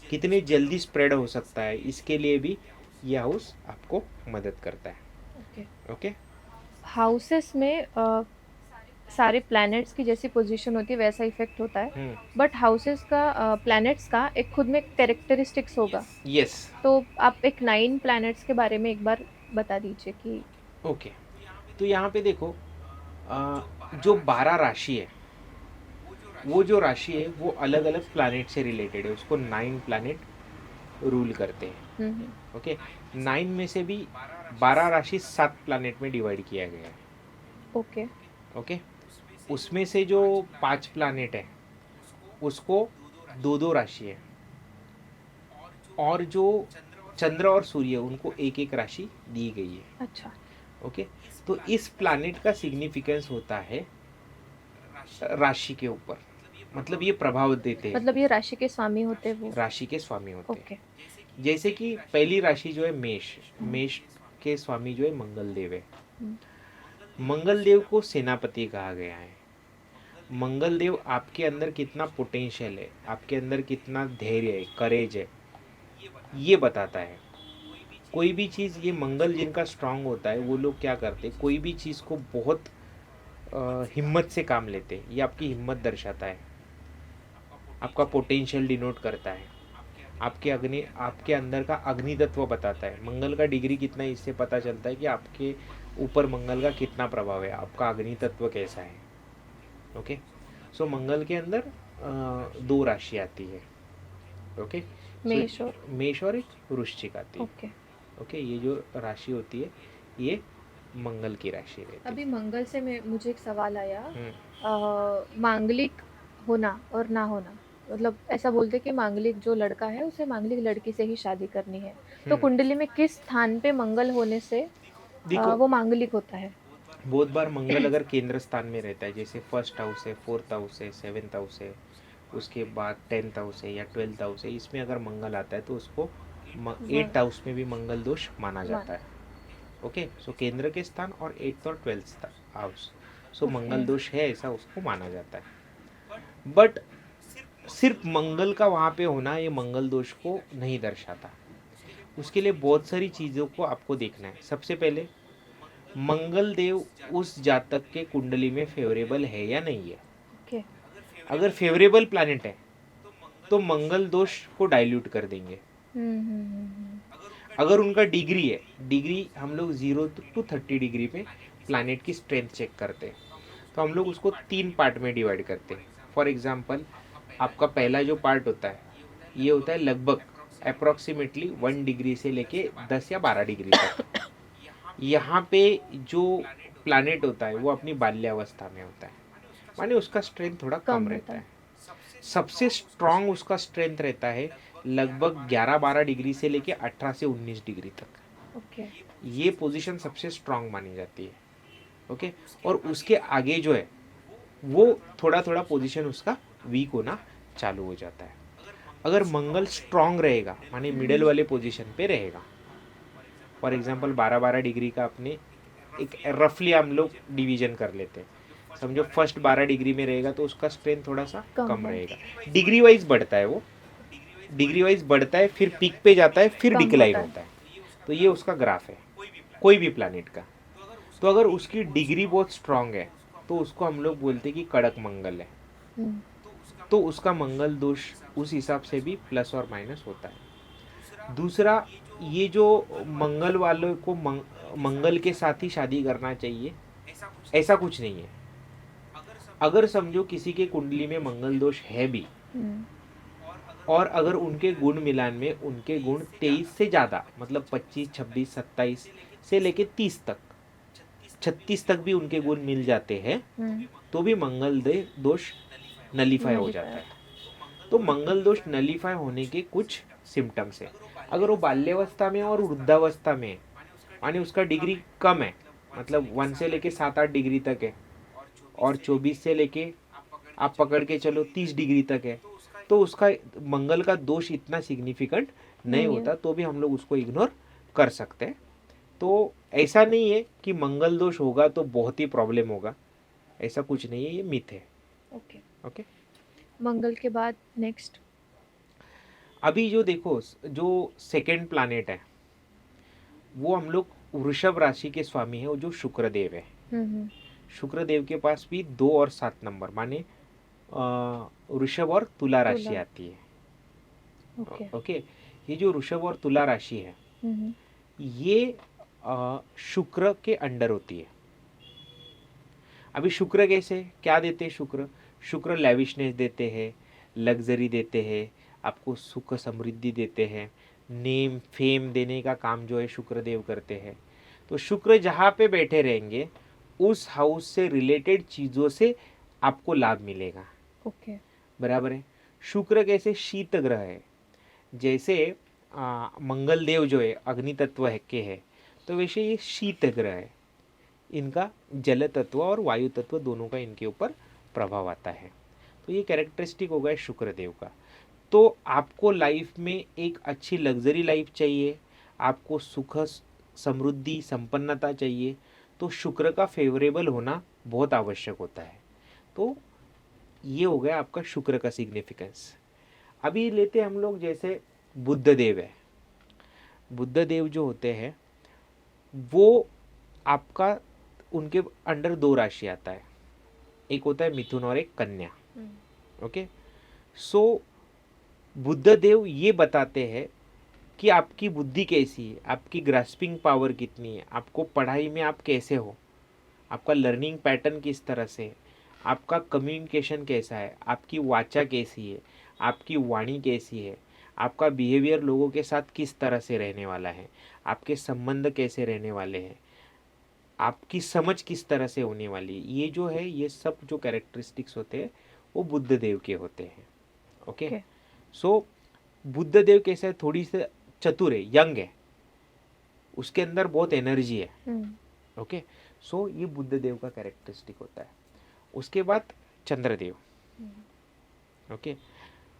कितनी जल्दी स्प्रेड हो सकता है, इसके लिए भी यह हाउस आपको मदद करता है। ओके हाउसेस में सारे प्लैनेट्स की जैसी पोजीशन होती है वैसा इफेक्ट होता है, बट हाउसेस का प्लैनेट्स का एक खुद में कैरेक्टरिस्टिक्स होगा। यस तो आप एक 9 प्लैनेट्स के बारे में एक बार बता दीजिए कि ओके। तो यहाँ पे देखो जो 12 राशि है, वो जो राशि है वो अलग अलग प्लैनेट से रिलेटेड है, उसको 9 प्लैनेट रूल करते हैं। ओके 9 में से भी 12 राशि 7 प्लैनेट में डिवाइड किया गया है। ओके ओके उसमें से जो 5 प्लैनेट है उसको 2-2 राशि है, और जो चंद्र और सूर्य उनको एक एक राशि दी गई है। अच्छा ओके तो इस प्लैनेट का सिग्निफिकेंस होता है राशि के ऊपर, मतलब ये प्रभाव देते हैं, मतलब ये राशि के स्वामी होते हैं, वो राशि के स्वामी होते हैं। ओके जैसे कि पहली राशि जो है मेष, मेष के स्वामी जो है मंगल देव है। मंगल देव को सेनापति कहा गया है। मंगल देव आपके अंदर कितना पोटेंशियल है, आपके अंदर कितना धैर्य है, करेज है, ये बताता है। कोई भी चीज़, ये मंगल जिनका स्ट्रांग होता है वो लोग क्या करते हैं, कोई भी चीज़ को बहुत हिम्मत से काम लेते हैं। ये आपकी हिम्मत दर्शाता है, आपका पोटेंशियल डिनोट करता है, आपके अंदर का अग्नि तत्व बताता है। मंगल का डिग्री कितना है इससे पता चलता है कि आपके ऊपर मंगल का कितना प्रभाव है, आपका अग्नि तत्व कैसा है। ओके सो मंगल के अंदर 2 राशि आती है। ओके मेष और एक वृश्चिक आती है। ओके ये जो राशि होती है ये मंगल की राशि रहती है। अभी मंगल से मुझे एक सवाल आया, मांगलिक होना और ना होना, मतलब ऐसा बोलते कि मांगलिक जो लड़का है उसे मांगलिक लड़की से ही शादी करनी है, तो कुंडली में किस स्थान पे मंगल होने से वो मांगलिक होता है? बहुत बार मंगल अगर केंद्र स्थान में रहता है, जैसे 1st हाउस है, 4th हाउस है, 7th हाउस है, उसके बाद 10th हाउस है या 12th हाउस है, इसमें अगर मंगल आता है तो उसको 8th हाउस में भी मंगल दोष माना जाता है। ओके सो केंद्र के स्थान और 8th और 12th हाउस, सो मंगल दोष है ऐसा उसको माना जाता है। बट सिर्फ मंगल का वहाँ पे होना ये मंगल दोष को नहीं दर्शाता, उसके लिए बहुत सारी चीज़ों को आपको देखना है। सबसे पहले मंगल देव उस जातक के कुंडली में फेवरेबल है या नहीं है। okay. अगर फेवरेबल प्लैनेट है तो मंगल दोष को डाइल्यूट कर देंगे। अगर उनका डिग्री है, डिग्री हम लोग 0 to 30 डिग्री पे प्लैनेट की स्ट्रेंथ चेक करते हैं, तो हम लोग उसको 3 पार्ट में डिवाइड करते हैं। फॉर एग्जाम्पल आपका पहला जो पार्ट होता है ये होता है लगभग अप्रॉक्सीमेटली 1 डिग्री से लेके 10 या 12 डिग्री तक। यहाँ पे जो प्लैनेट होता है वो अपनी बाल्यावस्था में होता है, माने उसका स्ट्रेंथ थोड़ा कम रहता है। सबसे स्ट्रांग उसका स्ट्रेंथ रहता है लगभग 11-12 डिग्री से लेके 18 से 19 डिग्री तक। ये पोजीशन सबसे स्ट्रांग मानी जाती है। ओके और उसके आगे जो है वो थोड़ा थोड़ा पोजीशन उसका वीक होना चालू हो जाता है। अगर मंगल स्ट्रांग रहेगा माने मिडिल वाले पोजीशन पे रहेगा, फॉर एग्जांपल 12-12 डिग्री का अपने एक रफली हम लोग डिवीजन कर लेते हैं। समझो फर्स्ट 12 डिग्री में रहेगा तो उसका स्ट्रेंथ थोड़ा सा कम है। रहेगा। डिग्री वाइज बढ़ता है, वो डिग्री वाइज बढ़ता है, फिर पीक पे जाता है, फिर कम डिक्लाइन होता है। होता है। तो ये उसका ग्राफ है कोई भी प्लानिट का। तो अगर उसकी डिग्री बहुत स्ट्रांग है तो उसको हम लोग बोलते हैं कि कड़क मंगल है। हम्म, तो उसका मंगल दोष उस हिसाब से भी प्लस और माइनस होता है। दूसरा, ये जो मंगल वालों को मंगल के साथ ही शादी करना चाहिए, ऐसा कुछ नहीं है। अगर समझो किसी के कुंडली में मंगल दोष है भी, हम्म, और अगर उनके गुण मिलान में उनके गुण 23 से ज़्यादा, मतलब 25, 26, 27 से लेके 30 तक, 36 तक भी उनके गुण मिल जाते हैं, तो भी मंगल दोष नलीफाई हो जाता है। तो मंगल दोष नलीफाई होने के कुछ सिम्टम्स है। अगर वो बाल्यावस्था में और वृद्धावस्था में, माने उसका डिग्री कम है, मतलब 1 से लेके 7-8 डिग्री तक है, और 24 से लेके आप पकड़ के चलो 30 डिग्री तक है, तो उसका मंगल का दोष इतना सिग्निफिकेंट नहीं नहीं है। होता, तो भी हम लोग उसको इग्नोर कर सकते हैं। तो ऐसा नहीं है कि मंगल दोष होगा तो बहुत ही प्रॉब्लम होगा, ऐसा कुछ नहीं है, ये मिथ है। ओके। ओके, मंगल के बाद नेक्स्ट? अभी जो देखो, जो सेकेंड प्लानेट है वो हम लोग वृषभ राशि के स्वामी है, वो जो शुक्रदेव है। हम्म, शुक्रदेव के पास भी 2 और 7 नंबर, माने वृषभ और तुला राशि तुला। आती है। ओके। ओके, ये जो वृषभ और तुला राशि है, हम्म, ये शुक्र के अंडर होती है। अभी शुक्र कैसे क्या देते हैं? शुक्र शुक्र लैविशनेस देते हैं, लग्जरी देते हैं, आपको सुख समृद्धि देते हैं, नेम फेम देने का काम जो है शुक्रदेव करते हैं। तो शुक्र जहाँ पे बैठे रहेंगे उस हाउस से रिलेटेड चीज़ों से आपको लाभ मिलेगा। ओके। बराबर है। शुक्र कैसे शीत ग्रह है, जैसे मंगल देव जो है अग्नि तत्व है के है, तो वैसे ये शीत ग्रह है, इनका जल तत्व और वायु तत्व दोनों का इनके ऊपर प्रभाव आता है। तो ये कैरेक्टरिस्टिक हो गया शुक्रदेव का। तो आपको लाइफ में एक अच्छी लग्जरी लाइफ चाहिए, आपको सुख समृद्धि संपन्नता चाहिए, तो शुक्र का फेवरेबल होना बहुत आवश्यक होता है। तो ये हो गया आपका शुक्र का सिग्निफिकेंस। अभी लेते हम लोग जैसे बुद्ध देव है। बुद्ध देव जो होते हैं वो आपका, उनके अंडर 2 राशि आता है, एक होता है मिथुन और एक कन्या। ओके, सो बुद्ध देव ये बताते हैं कि आपकी बुद्धि कैसी है, आपकी ग्रास्पिंग पावर कितनी है, आपको पढ़ाई में आप कैसे हो, आपका लर्निंग पैटर्न किस तरह से है, आपका कम्युनिकेशन कैसा है, आपकी वाचा कैसी है, आपकी वाणी कैसी है, आपका बिहेवियर लोगों के साथ किस तरह से रहने वाला है, आपके संबंध कैसे रहने वाले हैं, आपकी समझ किस तरह से होने वाली है। ये जो है, ये सब जो कैरेक्टरिस्टिक्स होते हैं वो बुद्ध देव के होते हैं। ओके, सो बुद्ध देव कैसे है, थोड़ी सी चतुर है, यंग है, उसके अंदर बहुत एनर्जी है। ओके, सो ये बुद्ध देव का कैरेक्टरिस्टिक होता है। उसके बाद चंद्रदेव। ओके,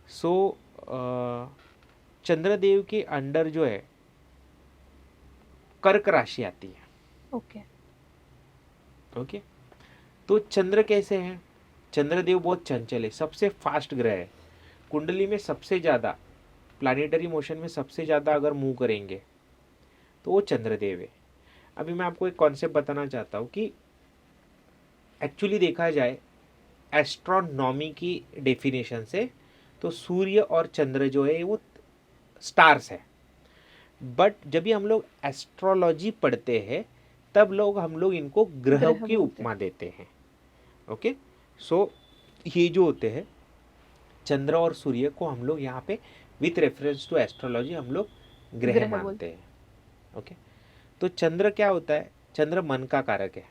सो चंद्रदेव के अंडर जो है कर्क राशि आती है। ओके। ओके, तो चंद्र कैसे हैं? चंद्रदेव बहुत चंचल है, सबसे फास्ट ग्रह है, कुंडली में सबसे ज़्यादा प्लानिटरी मोशन में सबसे ज़्यादा अगर मूव करेंगे तो वो चंद्रदेव है। अभी मैं आपको एक कॉन्सेप्ट बताना चाहता हूँ कि एक्चुअली देखा जाए एस्ट्रोनॉमी की डेफिनेशन से, तो सूर्य और चंद्र जो है वो स्टार्स है। बट जब भी हम लोग एस्ट्रोलॉजी पढ़ते हैं तब हम लोग इनको ग्रहों की उपमा देते हैं। ओके, सो ये जो होते हैं चंद्र और सूर्य को हम लोग यहाँ पे विथ रेफरेंस टू एस्ट्रोलॉजी हम लोग ग्रह मानते हैं। ओके, तो चंद्र क्या होता है? चंद्र मन का कारक है।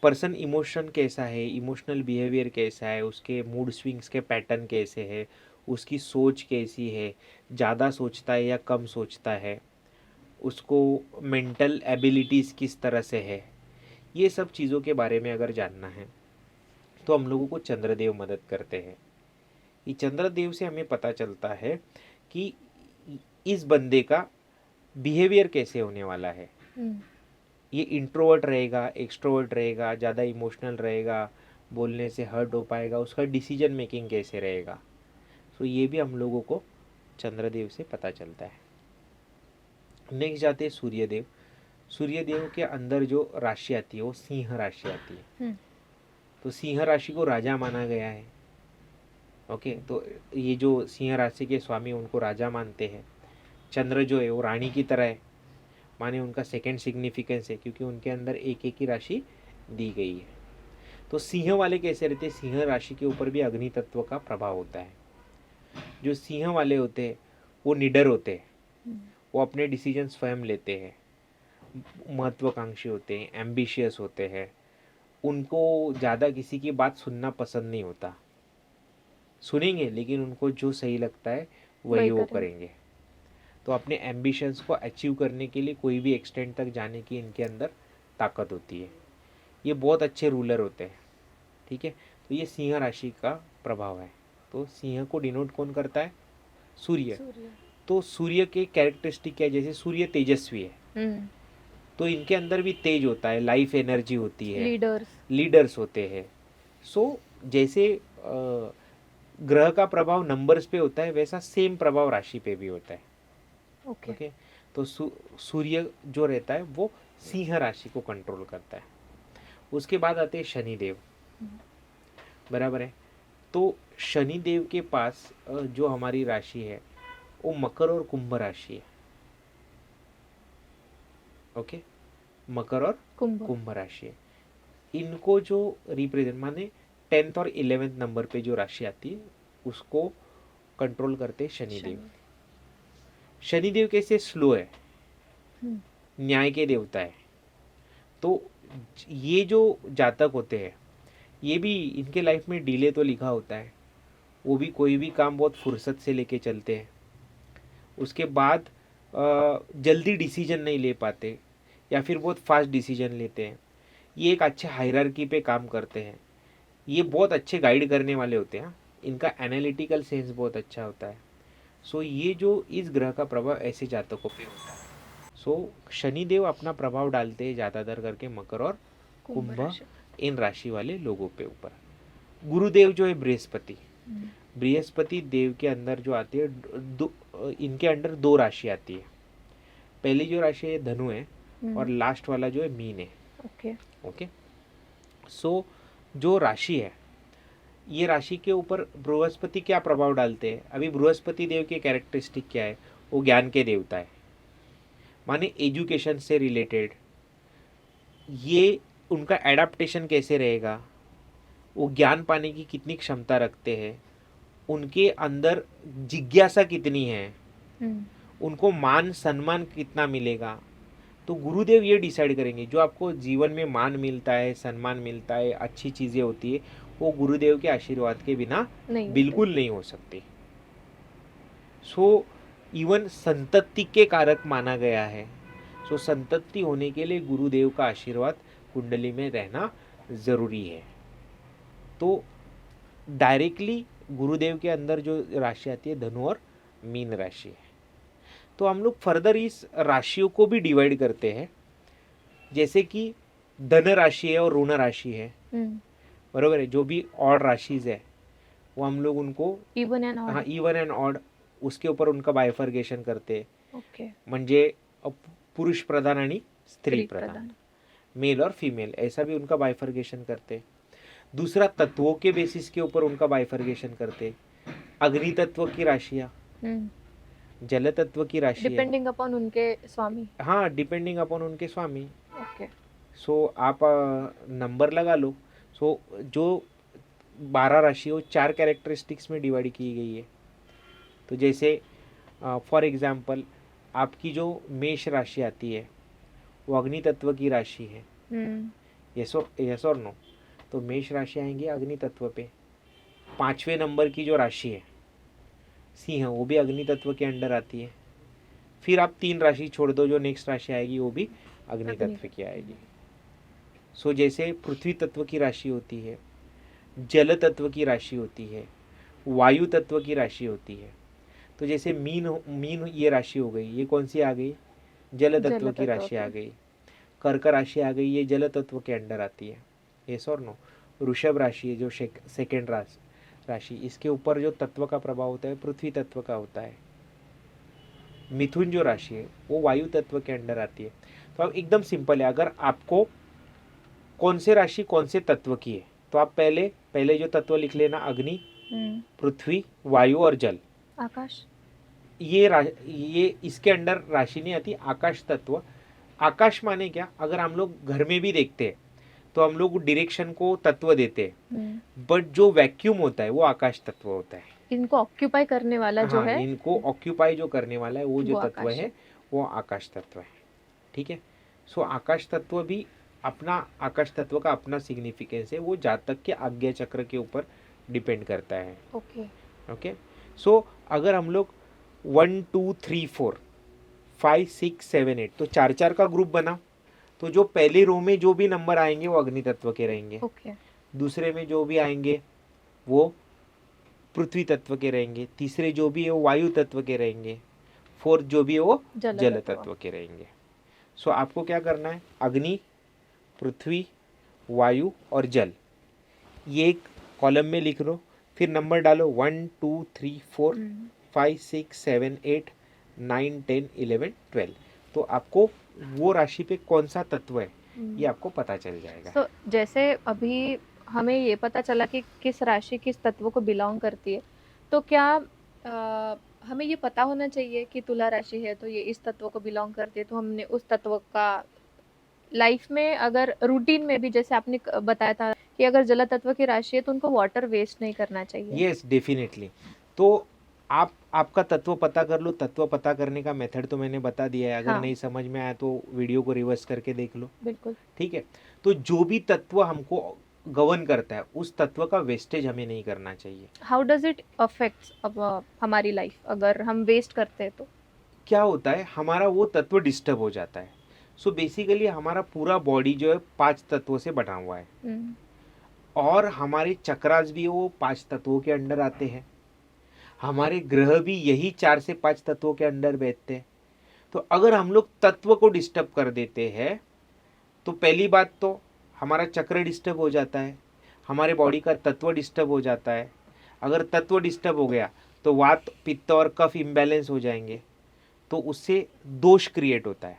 पर्सन इमोशन कैसा है, इमोशनल बिहेवियर कैसा है, उसके मूड स्विंग्स के पैटर्न कैसे है, उसकी सोच कैसी है, ज़्यादा सोचता है या कम सोचता है, उसको मेंटल एबिलिटीज़ किस तरह से है, ये सब चीज़ों के बारे में अगर जानना है तो हम लोगों को चंद्रदेव मदद करते हैं। ये चंद्रदेव से हमें पता चलता है कि इस बंदे का बिहेवियर कैसे होने वाला है, ये इंट्रोवर्ट रहेगा, एक्सट्रोवर्ट रहेगा, ज़्यादा इमोशनल रहेगा, बोलने से हर्ट हो पाएगा, उसका डिसीजन मेकिंग कैसे रहेगा। सो ये भी हम लोगों को चंद्रदेव से पता चलता है। नेक्स्ट जाते हैं सूर्यदेव। सूर्यदेव के अंदर जो राशि आती है वो सिंह राशि आती है। तो सिंह राशि को राजा माना गया है। ओके, तो ये जो सिंह राशि के स्वामी उनको राजा मानते हैं। चंद्र जो है वो रानी की तरह है, माने उनका सेकंड सिग्निफिकेंस है, क्योंकि उनके अंदर एक एक ही राशि दी गई है। तो सिंह वाले कैसे रहते हैं, सिंह राशि के ऊपर भी अग्नि तत्व का प्रभाव होता है। जो सिंह वाले होते हैं वो निडर होते हैं, वो अपने डिसीजन स्वयं लेते हैं, महत्वाकांक्षी होते हैं, एम्बिशियस होते हैं, उनको ज़्यादा किसी की बात सुनना पसंद नहीं होता। सुनेंगे लेकिन उनको जो सही लगता है वही वो करेंगे। तो अपने एम्बिशंस को अचीव करने के लिए कोई भी एक्सटेंट तक जाने की इनके अंदर ताकत होती है। ये बहुत अच्छे रूलर होते हैं। ठीक है, तो ये सिंह राशि का प्रभाव है। तो सिंह को डिनोट कौन करता है, सूर्य। तो सूर्य के कैरेक्टरिस्टिक क्या है, जैसे सूर्य तेजस्वी है तो इनके अंदर भी तेज होता है, लाइफ एनर्जी होती है, लीडर्स होते हैं। सो जैसे ग्रह का प्रभाव नंबर्स पे होता है वैसा सेम प्रभाव राशि पे भी होता है। ओके, तो सूर्य जो रहता है वो सिंह राशि को कंट्रोल करता है। उसके बाद आते हैं शनिदेव, बराबर है। तो शनिदेव के पास जो हमारी राशि है वो मकर और कुंभ राशि है। ओके, मकर और कुंभ राशि है। इनको जो रिप्रेजेंट माने 10th और 11th नंबर पे जो राशि आती है उसको कंट्रोल करते हैं शनिदेव। शनिदेव कैसे स्लो है, न्याय के देवता है। तो ये जो जातक होते हैं ये भी इनके लाइफ में डिले तो लिखा होता है, वो भी कोई भी काम बहुत फुर्सत से लेके चलते हैं। उसके बाद जल्दी डिसीजन नहीं ले पाते या फिर बहुत फास्ट डिसीजन लेते हैं। ये एक अच्छे हायरार्की पे काम करते हैं। ये बहुत अच्छे गाइड करने वाले होते हैं। इनका एनालिटिकल सेंस बहुत अच्छा होता है। सो ये जो इस ग्रह का प्रभाव ऐसे जातकों पे होता है। सो शनिदेव अपना प्रभाव डालते हैं ज़्यादातर करके मकर और कुंभ इन राशि वाले लोगों पे ऊपर। गुरुदेव जो है बृहस्पति, बृहस्पति देव के अंदर जो आती है इनके अंदर 2 राशि आती है। पहली जो राशि है धनु है और लास्ट वाला जो है मीन है। ओके, सो जो राशि है ये राशि के ऊपर बृहस्पति क्या प्रभाव डालते हैं। अभी बृहस्पति देव के कैरेक्टरिस्टिक क्या है, वो ज्ञान के देवता है, माने एजुकेशन से रिलेटेड। ये उनका एडाप्टेशन कैसे रहेगा, वो ज्ञान पाने की कितनी क्षमता रखते हैं, उनके अंदर जिज्ञासा कितनी है, उनको मान सम्मान कितना मिलेगा। तो गुरुदेव ये डिसाइड करेंगे। जो आपको जीवन में मान मिलता है, सम्मान मिलता है, अच्छी चीज़ें होती है, वो गुरुदेव के आशीर्वाद के बिना बिल्कुल नहीं हो सकती। सो इवन संतति के कारक माना गया है। सो संतति होने के लिए गुरुदेव का आशीर्वाद कुंडली में रहना ज़रूरी है। तो डायरेक्टली गुरुदेव के अंदर जो राशि आती है धनु और मीन राशि है। तो हम लोग फर्दर इस राशियों को भी डिवाइड करते हैं, जैसे कि धन राशि है और ऋण राशि है, बरोबर है। जो भी ऑड राशिज है वो हम लोग उनको इवन एंड ऑड उसके ऊपर उनका बायफर्गेशन करते हैं। म्हणजे पुरुष प्रधान आणि स्त्री प्रधान, मेल और फीमेल, ऐसा भी उनका बायफर्गेशन करते हैं। दूसरा तत्वों के बेसिस के ऊपर उनका बायफर्गेशन करते हैं। अग्नि तत्व की राशियाँ, जल तत्व की राशि डिपेंडिंग अपॉन उनके स्वामी। हाँ, डिपेंडिंग अपॉन उनके स्वामी। ओके, सो आप नंबर लगा लो। सो जो 12 राशि वो 4 कैरेक्टरिस्टिक्स में डिवाइड की गई है। तो जैसे फॉर एग्जांपल आपकी जो मेष राशि आती है वो अग्नि तत्व की राशि है। यस और नो। तो मेष राशि आएंगे अग्नि तत्व पे। 5वें नंबर की जो राशि है सिंह, वो भी अग्नि तत्व के अंडर आती है। फिर आप 3 राशि छोड़ दो, जो नेक्स्ट राशि आएगी वो भी अग्नि तत्व की आएगी। सो जैसे पृथ्वी तत्व की राशि होती है, जल तत्व की राशि होती है, वायु तत्व की राशि होती है। तो जैसे मीन ये राशि हो गई, ये कौन सी आ गई, जल तत्व जल की तत्व राशि आ की। गई। कर्क राशि आ गई, ये जल तत्व के अंडर आती है, यस और नो। वृषभ राशि है जो सेकेंड राशि, इसके ऊपर जो तत्व का प्रभाव होता है पृथ्वी तत्व का होता है। मिथुन जो राशि है वो वायु तत्व के अंडर आती है। तो अब एकदम सिंपल है, अगर आपको कौन से राशि कौन से तत्व की है तो आप पहले जो तत्व लिख लेना, अग्नि, पृथ्वी, वायु और जल। आकाश। ये इसके अंडर राशि नहीं आती, आकाश तत्व। आकाश माने क्या, अगर हम लोग घर में भी देखते हैं तो हम लोग डायरेक्शन को तत्व देते हैं, बट जो वैक्यूम होता है वो आकाश तत्व होता है। इनको ऑक्यूपाई करने वाला जो हाँ, है इनको ऑक्यूपाई जो करने वाला है वो जो वो तत्व आकाश है वो आकाश तत्व है। ठीक है। सो आकाश तत्व भी आकाश तत्व का अपना सिग्निफिकेंस है, वो जातक के आज्ञा चक्र के ऊपर डिपेंड करता है। ओके। ओके। सो अगर हम लोग 1 2 3 4 5 6 7 8 तो 4 का ग्रुप बना, तो जो पहली रो में जो भी नंबर आएंगे वो अग्नि तत्व के रहेंगे। ओके। दूसरे में जो भी आएंगे वो पृथ्वी तत्व के रहेंगे। तीसरे जो भी है वो वायु तत्व के रहेंगे। फोर्थ जो भी है वो जल तत्व के रहेंगे। सो आपको क्या करना है, अग्नि, पृथ्वी, वायु और जल ये एक कॉलम में लिख लो, फिर नंबर डालो 1 2 3 4 5 6 7 8 9 10 11 12। तो आपको वो राशि पे कौन सा तत्व है ये आपको पता चल जाएगा। तो जैसे अभी हमें ये पता चला कि किस राशि किस तत्व को बिलोंग करती है, तो क्या हमें ये पता होना चाहिए कि तुला राशि है तो ये इस तत्व को बिलोंग करती है, तो हमने उस तत्व का लाइफ में अगर रूटीन में भी, जैसे आपने बताया था कि अगर जल तत्व की राशि है तो उनको वाटर वेस्ट नहीं करना चाहिए। Yes, definitely. तो आपका तत्व पता कर लो। तत्व पता करने का मेथड तो मैंने बता दिया है, अगर हाँ। नहीं समझ में आया तो वीडियो को रिवर्स करके देख लो। बिल्कुल। ठीक है। तो जो भी तत्व हमको गवर्न करता है उस तत्व का वेस्टेज हमें नहीं करना चाहिए। हाउ डज इट अफेक्ट्स हमारी लाइफ अगर हम वेस्ट करते हैं तो? क्या होता है, हमारा वो तत्व डिस्टर्ब हो जाता है। सो बेसिकली हमारा पूरा बॉडी जो है 5 तत्वों से बना हुआ है, और हमारे चक्रास भी वो 5 तत्वों के अंडर आते हैं। हमारे ग्रह भी यही 4 से 5 तत्वों के अंडर बैठते हैं। तो अगर हम लोग तत्व को डिस्टर्ब कर देते हैं तो पहली बात तो हमारा चक्र डिस्टर्ब हो जाता है, हमारे बॉडी का तत्व डिस्टर्ब हो जाता है। अगर तत्व डिस्टर्ब हो गया तो वात, पित्त और कफ इम्बैलेंस हो जाएंगे, तो उससे दोष क्रिएट होता है।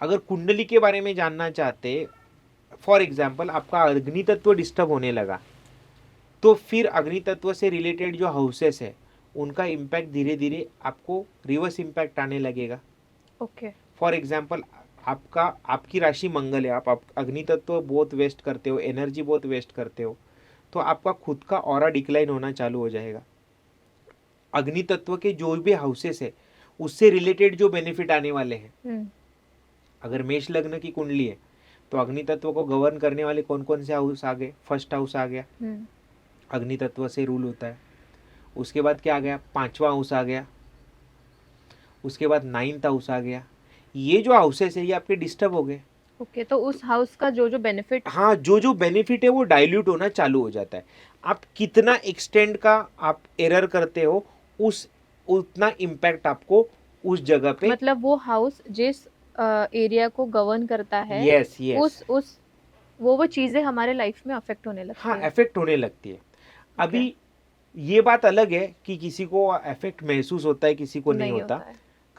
अगर कुंडली के बारे में जानना चाहते, फॉर एग्जाम्पल आपका अग्नि तत्व डिस्टर्ब होने लगा, तो फिर अग्नि तत्व से रिलेटेड जो हाउसेस है उनका इम्पैक्ट धीरे धीरे आपको रिवर्स इम्पैक्ट आने लगेगा। ओके। फॉर एग्जाम्पल आपकी राशि मंगल है, आप अग्नि तत्व बहुत वेस्ट करते हो, एनर्जी बहुत वेस्ट करते हो, तो आपका खुद का ऑरा डिक्लाइन होना चालू हो जाएगा। अग्नि तत्व के जो भी हाउसेस है उससे रिलेटेड जो बेनिफिट आने वाले हैं, अगर मेष लग्न की कुंडली है तो अग्नि तत्व को गवर्न करने वाले कौन कौन से हाउस आ गए, फर्स्ट हाउस आ गया, अग्नि तत्व से रूल होता है। उसके बाद क्या आ गया, 5वां हाउस आ गया। उसके बाद 9th हाउस आ गया। ये जो हाउसेस है ये आपके डिस्टर्ब हो गए। ओके। तो उस हाउस का जो बेनिफिट, हाँ, जो बेनिफिट है वो डाइल्यूट होना चालू हो जाता है। आप कितना एक्सटेंड का आप एरर करते हो उतना इम्पैक्ट आपको उस जगह पे, मतलब वो हाउस जिस एरिया को गवर्न करता है, यस यस, उस वो चीजें हमारे लाइफ में अफेक्ट होने लगती हाँ, है। इफेक्ट होने लगती है। अभी ये बात अलग है कि किसी को इफेक्ट महसूस होता है, किसी को नहीं होता।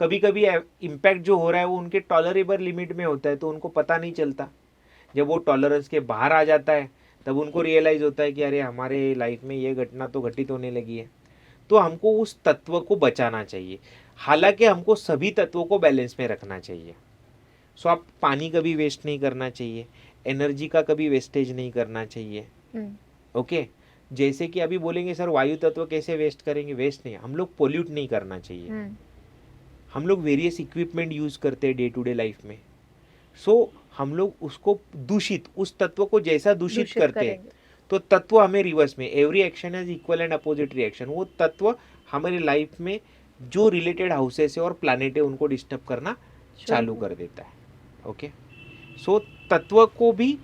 कभी कभी इम्पैक्ट जो हो रहा है वो उनके टॉलरेबल लिमिट में होता है, तो उनको पता नहीं चलता। जब वो टॉलरेंस के बाहर आ जाता है तब उनको रियलाइज होता है कि अरे हमारे लाइफ में ये घटना तो घटित होने लगी है। तो हमको उस तत्व को बचाना चाहिए। हालांकि हमको सभी तत्वों को बैलेंस में रखना चाहिए। सो आप पानी कभी वेस्ट नहीं करना चाहिए, एनर्जी का कभी वेस्टेज नहीं करना चाहिए। ओके। जैसे कि अभी बोलेंगे सर वायु तत्व कैसे वेस्ट करेंगे, वेस्ट नहीं, हम लोग पोल्यूट नहीं करना चाहिए। हम लोग वेरियस इक्विपमेंट यूज करते हैं डे टू डे लाइफ में। सो हम लोग उसको उस तत्व को जैसा दूषित करते हैं तो तत्व हमें रिवर्स में, every action has equal and opposite reaction, वो तत्व हमारी लाइफ में जो रिलेटेड हाउसेस है और प्लैनेट है उनको डिस्टर्ब करना चालू कर देता है। ओके। सो तत्व को भी,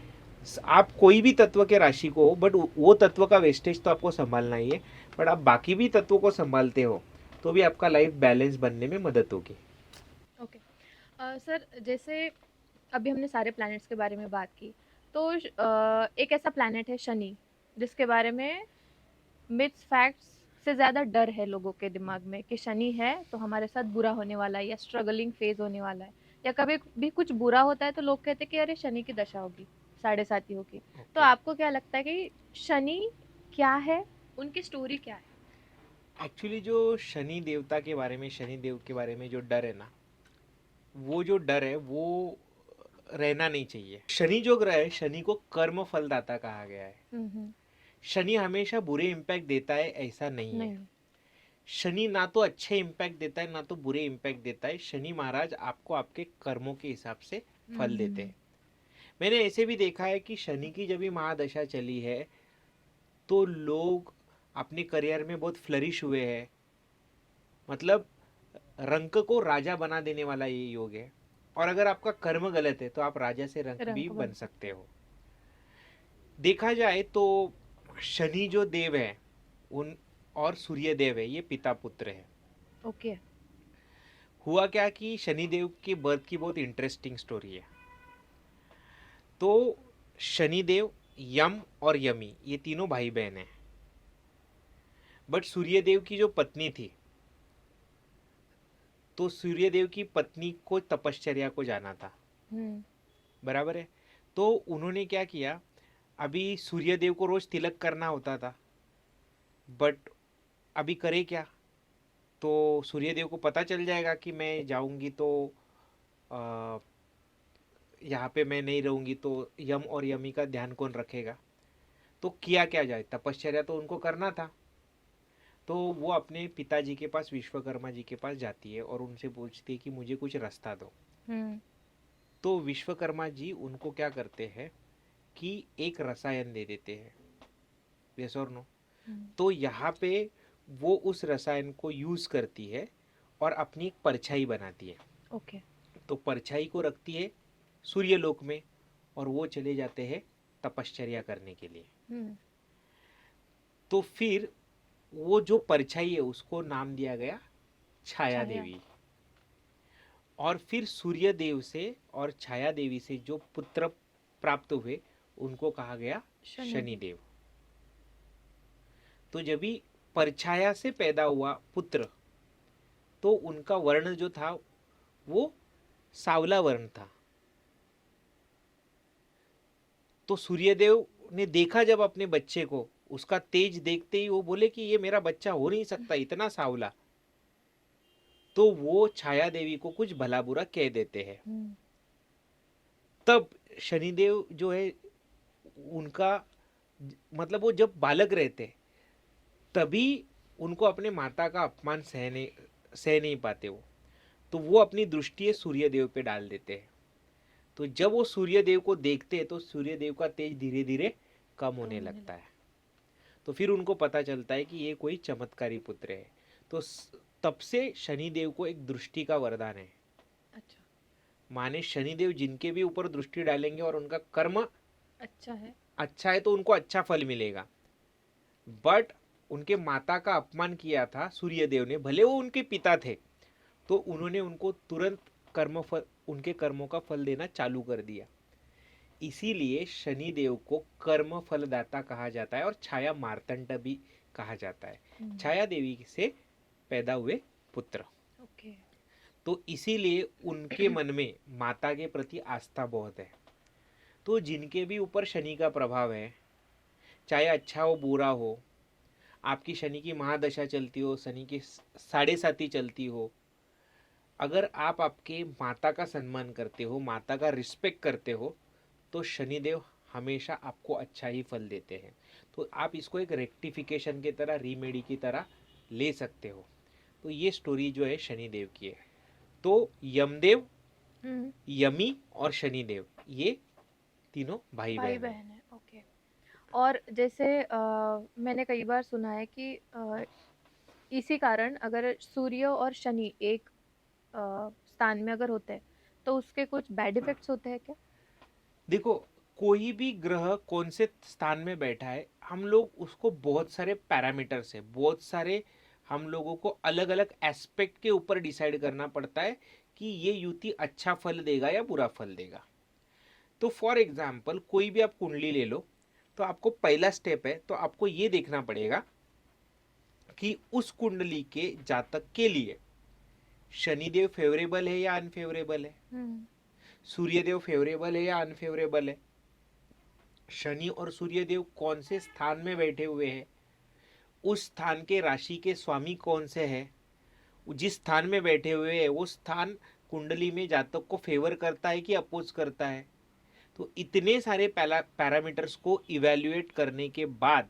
आप कोई भी तत्व के राशि को हो, बट वो तत्व का वेस्टेज तो आपको संभालना ही है। बट आप बाकी भी तत्वों को संभालते हो तो भी आपका लाइफ बैलेंस बनने में मदद होगी। ओके। सर जैसे अभी हमने सारे प्लैनेट्स के बारे में बात की, तो एक ऐसा प्लैनेट है शनि, जिसके बारे में मिथ्स फैक्ट्स से ज़्यादा डर है लोगों के दिमाग में कि शनि है तो हमारे साथ बुरा होने वाला है या स्ट्रगलिंग फेज होने वाला है, या कभी भी कुछ बुरा होता है तो लोग कहते हैं कि अरे शनि की दशा होगी, साढ़े साती होगी। तो ओके। आपको क्या लगता है कि शनि क्या है, उनकी स्टोरी क्या है? एक्चुअली जो शनि देवता के बारे में, शनि देव के बारे में जो डर है ना, वो जो डर है वो रहना नहीं चाहिए। शनि जो ग्रह है, शनि को कर्म फलदाता कहा गया है। हम्म। शनि हमेशा बुरे इम्पैक्ट देता है ऐसा नहीं है। नहीं। शनि ना तो अच्छे इम्पैक्ट देता है ना तो बुरे इम्पैक्ट देता है। शनि महाराज आपको आपके कर्मों के हिसाब से फल देते हैं। मैंने ऐसे भी देखा है कि शनि की जब भी महादशा चली है तो लोग अपने करियर में बहुत फ्लरिश हुए हैं। मतलब रंक को राजा बना देने वाला ये योग है। और अगर आपका कर्म गलत है तो आप राजा से रंक भी रंक बन बन सकते हो। देखा जाए तो शनि जो देव है उन और सूर्य देव है, ये पिता पुत्र है। ओके। हुआ क्या कि शनि देव की बर्थ की बहुत इंटरेस्टिंग स्टोरी है। तो शनि देव, यम और यमी ये तीनों भाई बहन हैं। बट सूर्यदेव की जो पत्नी थी, तो सूर्यदेव की पत्नी को तपश्चर्या को जाना था, बराबर है। तो उन्होंने क्या किया, अभी सूर्यदेव को रोज तिलक करना होता था, बट अभी करे क्या। तो सूर्यदेव को पता चल जाएगा कि मैं जाऊंगी तो यहाँ पे मैं नहीं रहूंगी तो यम और यमी का ध्यान कौन रखेगा। तो किया क्या जाए, तपश्चर्या तो उनको करना था। तो वो अपने पिताजी के पास, विश्वकर्मा जी के पास जाती है और उनसे पूछती है कि मुझे कुछ रास्ता दो। तो विश्वकर्मा जी उनको क्या करते हैं कि एक रसायन दे देते हैं, यस और नो। तो यहाँ पे वो उस रसायन को यूज करती है और अपनी एक परछाई बनाती है। ओके। तो परछाई को रखती है सूर्यलोक में और वो चले जाते हैं तपश्चर्या करने के लिए। तो फिर वो जो परछाई है उसको नाम दिया गया छाया देवी। और फिर सूर्य देव से और छाया देवी से जो पुत्र प्राप्त हुए उनको कहा गया शनिदेव। तो जब भी परछाया से पैदा हुआ पुत्र, तो उनका वर्ण जो था वो सावला वर्ण था। तो सूर्यदेव ने देखा जब अपने बच्चे को, उसका तेज देखते ही वो बोले कि ये मेरा बच्चा हो नहीं सकता इतना सावला। तो वो छाया देवी को कुछ भला बुरा कह देते हैं। तब शनिदेव जो है उनका, मतलब वो जब बालक रहते तभी उनको अपने माता का अपमान सह नहीं पाते वो। तो वो अपनी दृष्टि सूर्यदेव पे डाल देते हैं। तो जब वो सूर्यदेव को देखते हैं तो सूर्यदेव का तेज धीरे धीरे कम होने लगता है। तो फिर उनको पता चलता है कि ये कोई चमत्कारी पुत्र है। तो तब से शनिदेव को एक दृष्टि का वरदान है। अच्छा। माने शनिदेव जिनके भी ऊपर दृष्टि डालेंगे और उनका कर्म अच्छा है तो उनको अच्छा फल मिलेगा। बट उनके माता का अपमान किया था सूर्यदेव ने, भले वो उनके पिता थे, तो उन्होंने उनको तुरंत कर्मफल, उनके कर्मों का फल देना चालू कर दिया। इसीलिए शनिदेव को कर्म फलदाता कहा जाता है और छाया मार्तंड भी कहा जाता है। छाया देवी से पैदा हुए पुत्र। तो इसीलिए उनके मन में माता के प्रति आस्था बहुत है। तो जिनके भी ऊपर शनि का प्रभाव है, चाहे अच्छा हो बुरा हो, आपकी शनि की महादशा चलती हो, शनि की साढ़े साती चलती हो, अगर आप आपके माता का सम्मान करते हो, माता का रिस्पेक्ट करते हो, तो शनिदेव हमेशा आपको अच्छा ही फल देते हैं। तो आप इसको एक रेक्टिफिकेशन की तरह, रीमेडी की तरह ले सकते हो। तो ये स्टोरी जो है शनिदेव की है। तो यमदेव, यमी और शनिदेव ये तीनों भाई बहन है। ओके। और जैसे मैंने कई बार सुना है कि इसी कारण अगर सूर्य और शनि एक स्थान में अगर होते हैं तो उसके कुछ बैड इफेक्ट्स होते हैं क्या? देखो, कोई भी ग्रह कौन से स्थान में बैठा है, हम लोग उसको बहुत सारे पैरामीटर से, बहुत सारे हम लोगों को अलग अलग एस्पेक्ट के ऊपर डिसाइड करना पड़ता है कि ये युति अच्छा फल देगा या बुरा फल देगा। तो फॉर एग्जाम्पल कोई भी आप कुंडली ले लो, तो आपको पहला स्टेप है, तो आपको ये देखना पड़ेगा कि उस कुंडली के जातक के लिए शनिदेव फेवरेबल है या अनफेवरेबल है, सूर्यदेव फेवरेबल है या अनफेवरेबल है, शनि और सूर्यदेव कौन से स्थान में बैठे हुए हैं, उस स्थान के राशि के स्वामी कौन से हैं, जिस स्थान में बैठे हुए हैं वो स्थान कुंडली में जातक को फेवर करता है कि अपोज करता है। तो इतने सारे पैरामीटर्स को इवैल्यूएट करने के बाद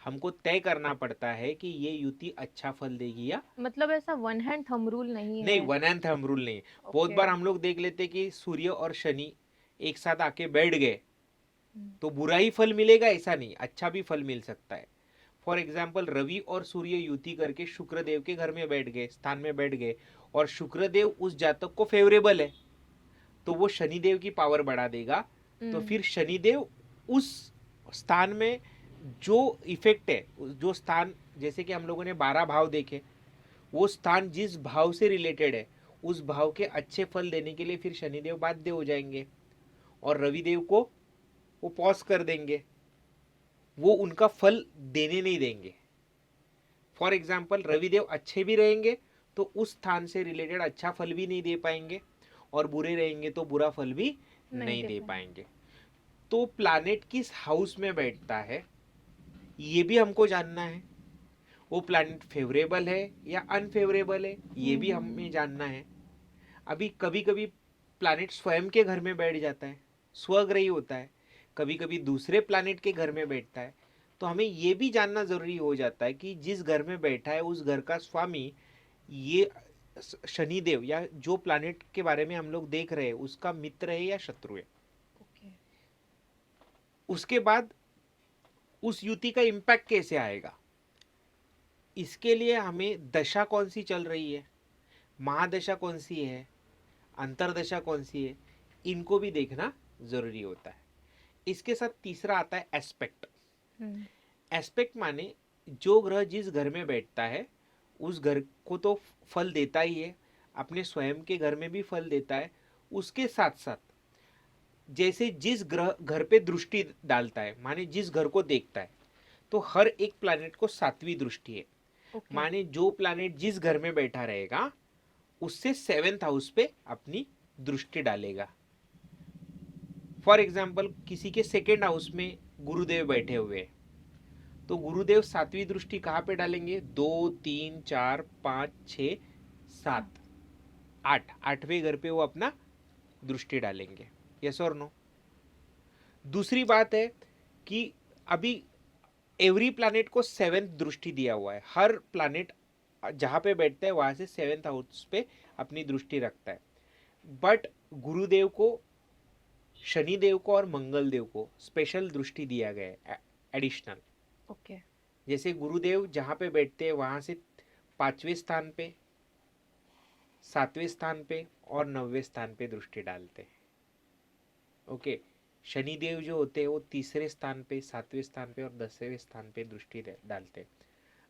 हमको तय करना पड़ता है कि ये युति अच्छा फल देगी या मतलब ऐसा वन हैंड थंब रूल नहीं नहीं। है? वन एंड थंब रूल नहीं। बहुत बार हम लोग देख लेते कि सूर्य और शनि एक साथ आके बैठ गए तो बुरा ही फल मिलेगा, ऐसा नहीं, अच्छा भी फल मिल सकता है। फॉर एग्जाम्पल रवि और सूर्य युति करके शुक्रदेव के घर में बैठ गए, स्थान में बैठ गए, और शुक्रदेव उस जातक को फेवरेबल है, तो वो शनिदेव की पावर बढ़ा देगा। तो फिर शनिदेव उस स्थान में जो इफेक्ट है, जो स्थान, जैसे कि हम लोगों ने 12 भाव देखे, वो स्थान जिस भाव से रिलेटेड है उस भाव के अच्छे फल देने के लिए फिर शनिदेव बाध्य हो जाएंगे और रविदेव को वो पॉज कर देंगे, वो उनका फल देने नहीं देंगे। फॉर एग्जाम्पल रविदेव अच्छे भी रहेंगे तो उस स्थान से रिलेटेड अच्छा फल भी नहीं दे पाएंगे, और बुरे रहेंगे तो बुरा फल भी नहीं दे पाएंगे। तो प्लैनेट किस हाउस में बैठता है ये भी हमको जानना है, वो प्लैनेट फेवरेबल है या अनफेवरेबल है ये भी हमें जानना है। अभी कभी कभी प्लैनेट स्वयं के घर में बैठ जाता है, स्वग्रही होता है, कभी कभी दूसरे प्लैनेट के घर में बैठता है। तो हमें ये भी जानना जरूरी हो जाता है कि जिस घर में बैठा है उस घर का स्वामी ये शनिदेव या जो प्लैनेट के बारे में हम लोग देख रहे हैं उसका मित्र है या शत्रु है। उसके बाद उस युति का इम्पैक्ट कैसे आएगा, इसके लिए हमें दशा कौन सी चल रही है, महादशा कौन सी है, अंतरदशा कौन सी है, इनको भी देखना जरूरी होता है। इसके साथ तीसरा आता है एस्पेक्ट। एस्पेक्ट माने जो ग्रह जिस घर में बैठता है उस घर को तो फल देता ही है, अपने स्वयं के घर में भी फल देता है, उसके साथ साथ जैसे जिस ग्रह घर पे दृष्टि डालता है, माने जिस घर को देखता है, तो हर एक प्लैनेट को 7वीं दृष्टि है। माने जो प्लैनेट जिस घर में बैठा रहेगा उससे 7th हाउस पे अपनी दृष्टि डालेगा। फॉर एग्जाम्पल किसी के 2nd हाउस में गुरुदेव बैठे हुए हैं, तो गुरुदेव 7वीं दृष्टि कहाँ पे डालेंगे, 2, 3, 4, 5, 6, 7, 8, 8वें घर पे वो अपना दृष्टि डालेंगे। यस और नो। दूसरी बात है कि अभी एवरी प्लैनेट को 7th दृष्टि दिया हुआ है, हर प्लैनेट जहां पे बैठता है वहां से 7th हाउस पे अपनी दृष्टि रखता है। बट गुरुदेव को, शनिदेव को और मंगल देव को स्पेशल दृष्टि दिया गया है, एडिशनल। जैसे गुरुदेव जहां पे बैठते हैं वहां से 5वें स्थान पे, 7वें स्थान पे और 9वें स्थान पे दृष्टि डालते हैं। ओके, शनिदेव जो होते हैं वो 3रे स्थान पे, 7वें स्थान पे और 10वें स्थान पे दृष्टि डालते हैं।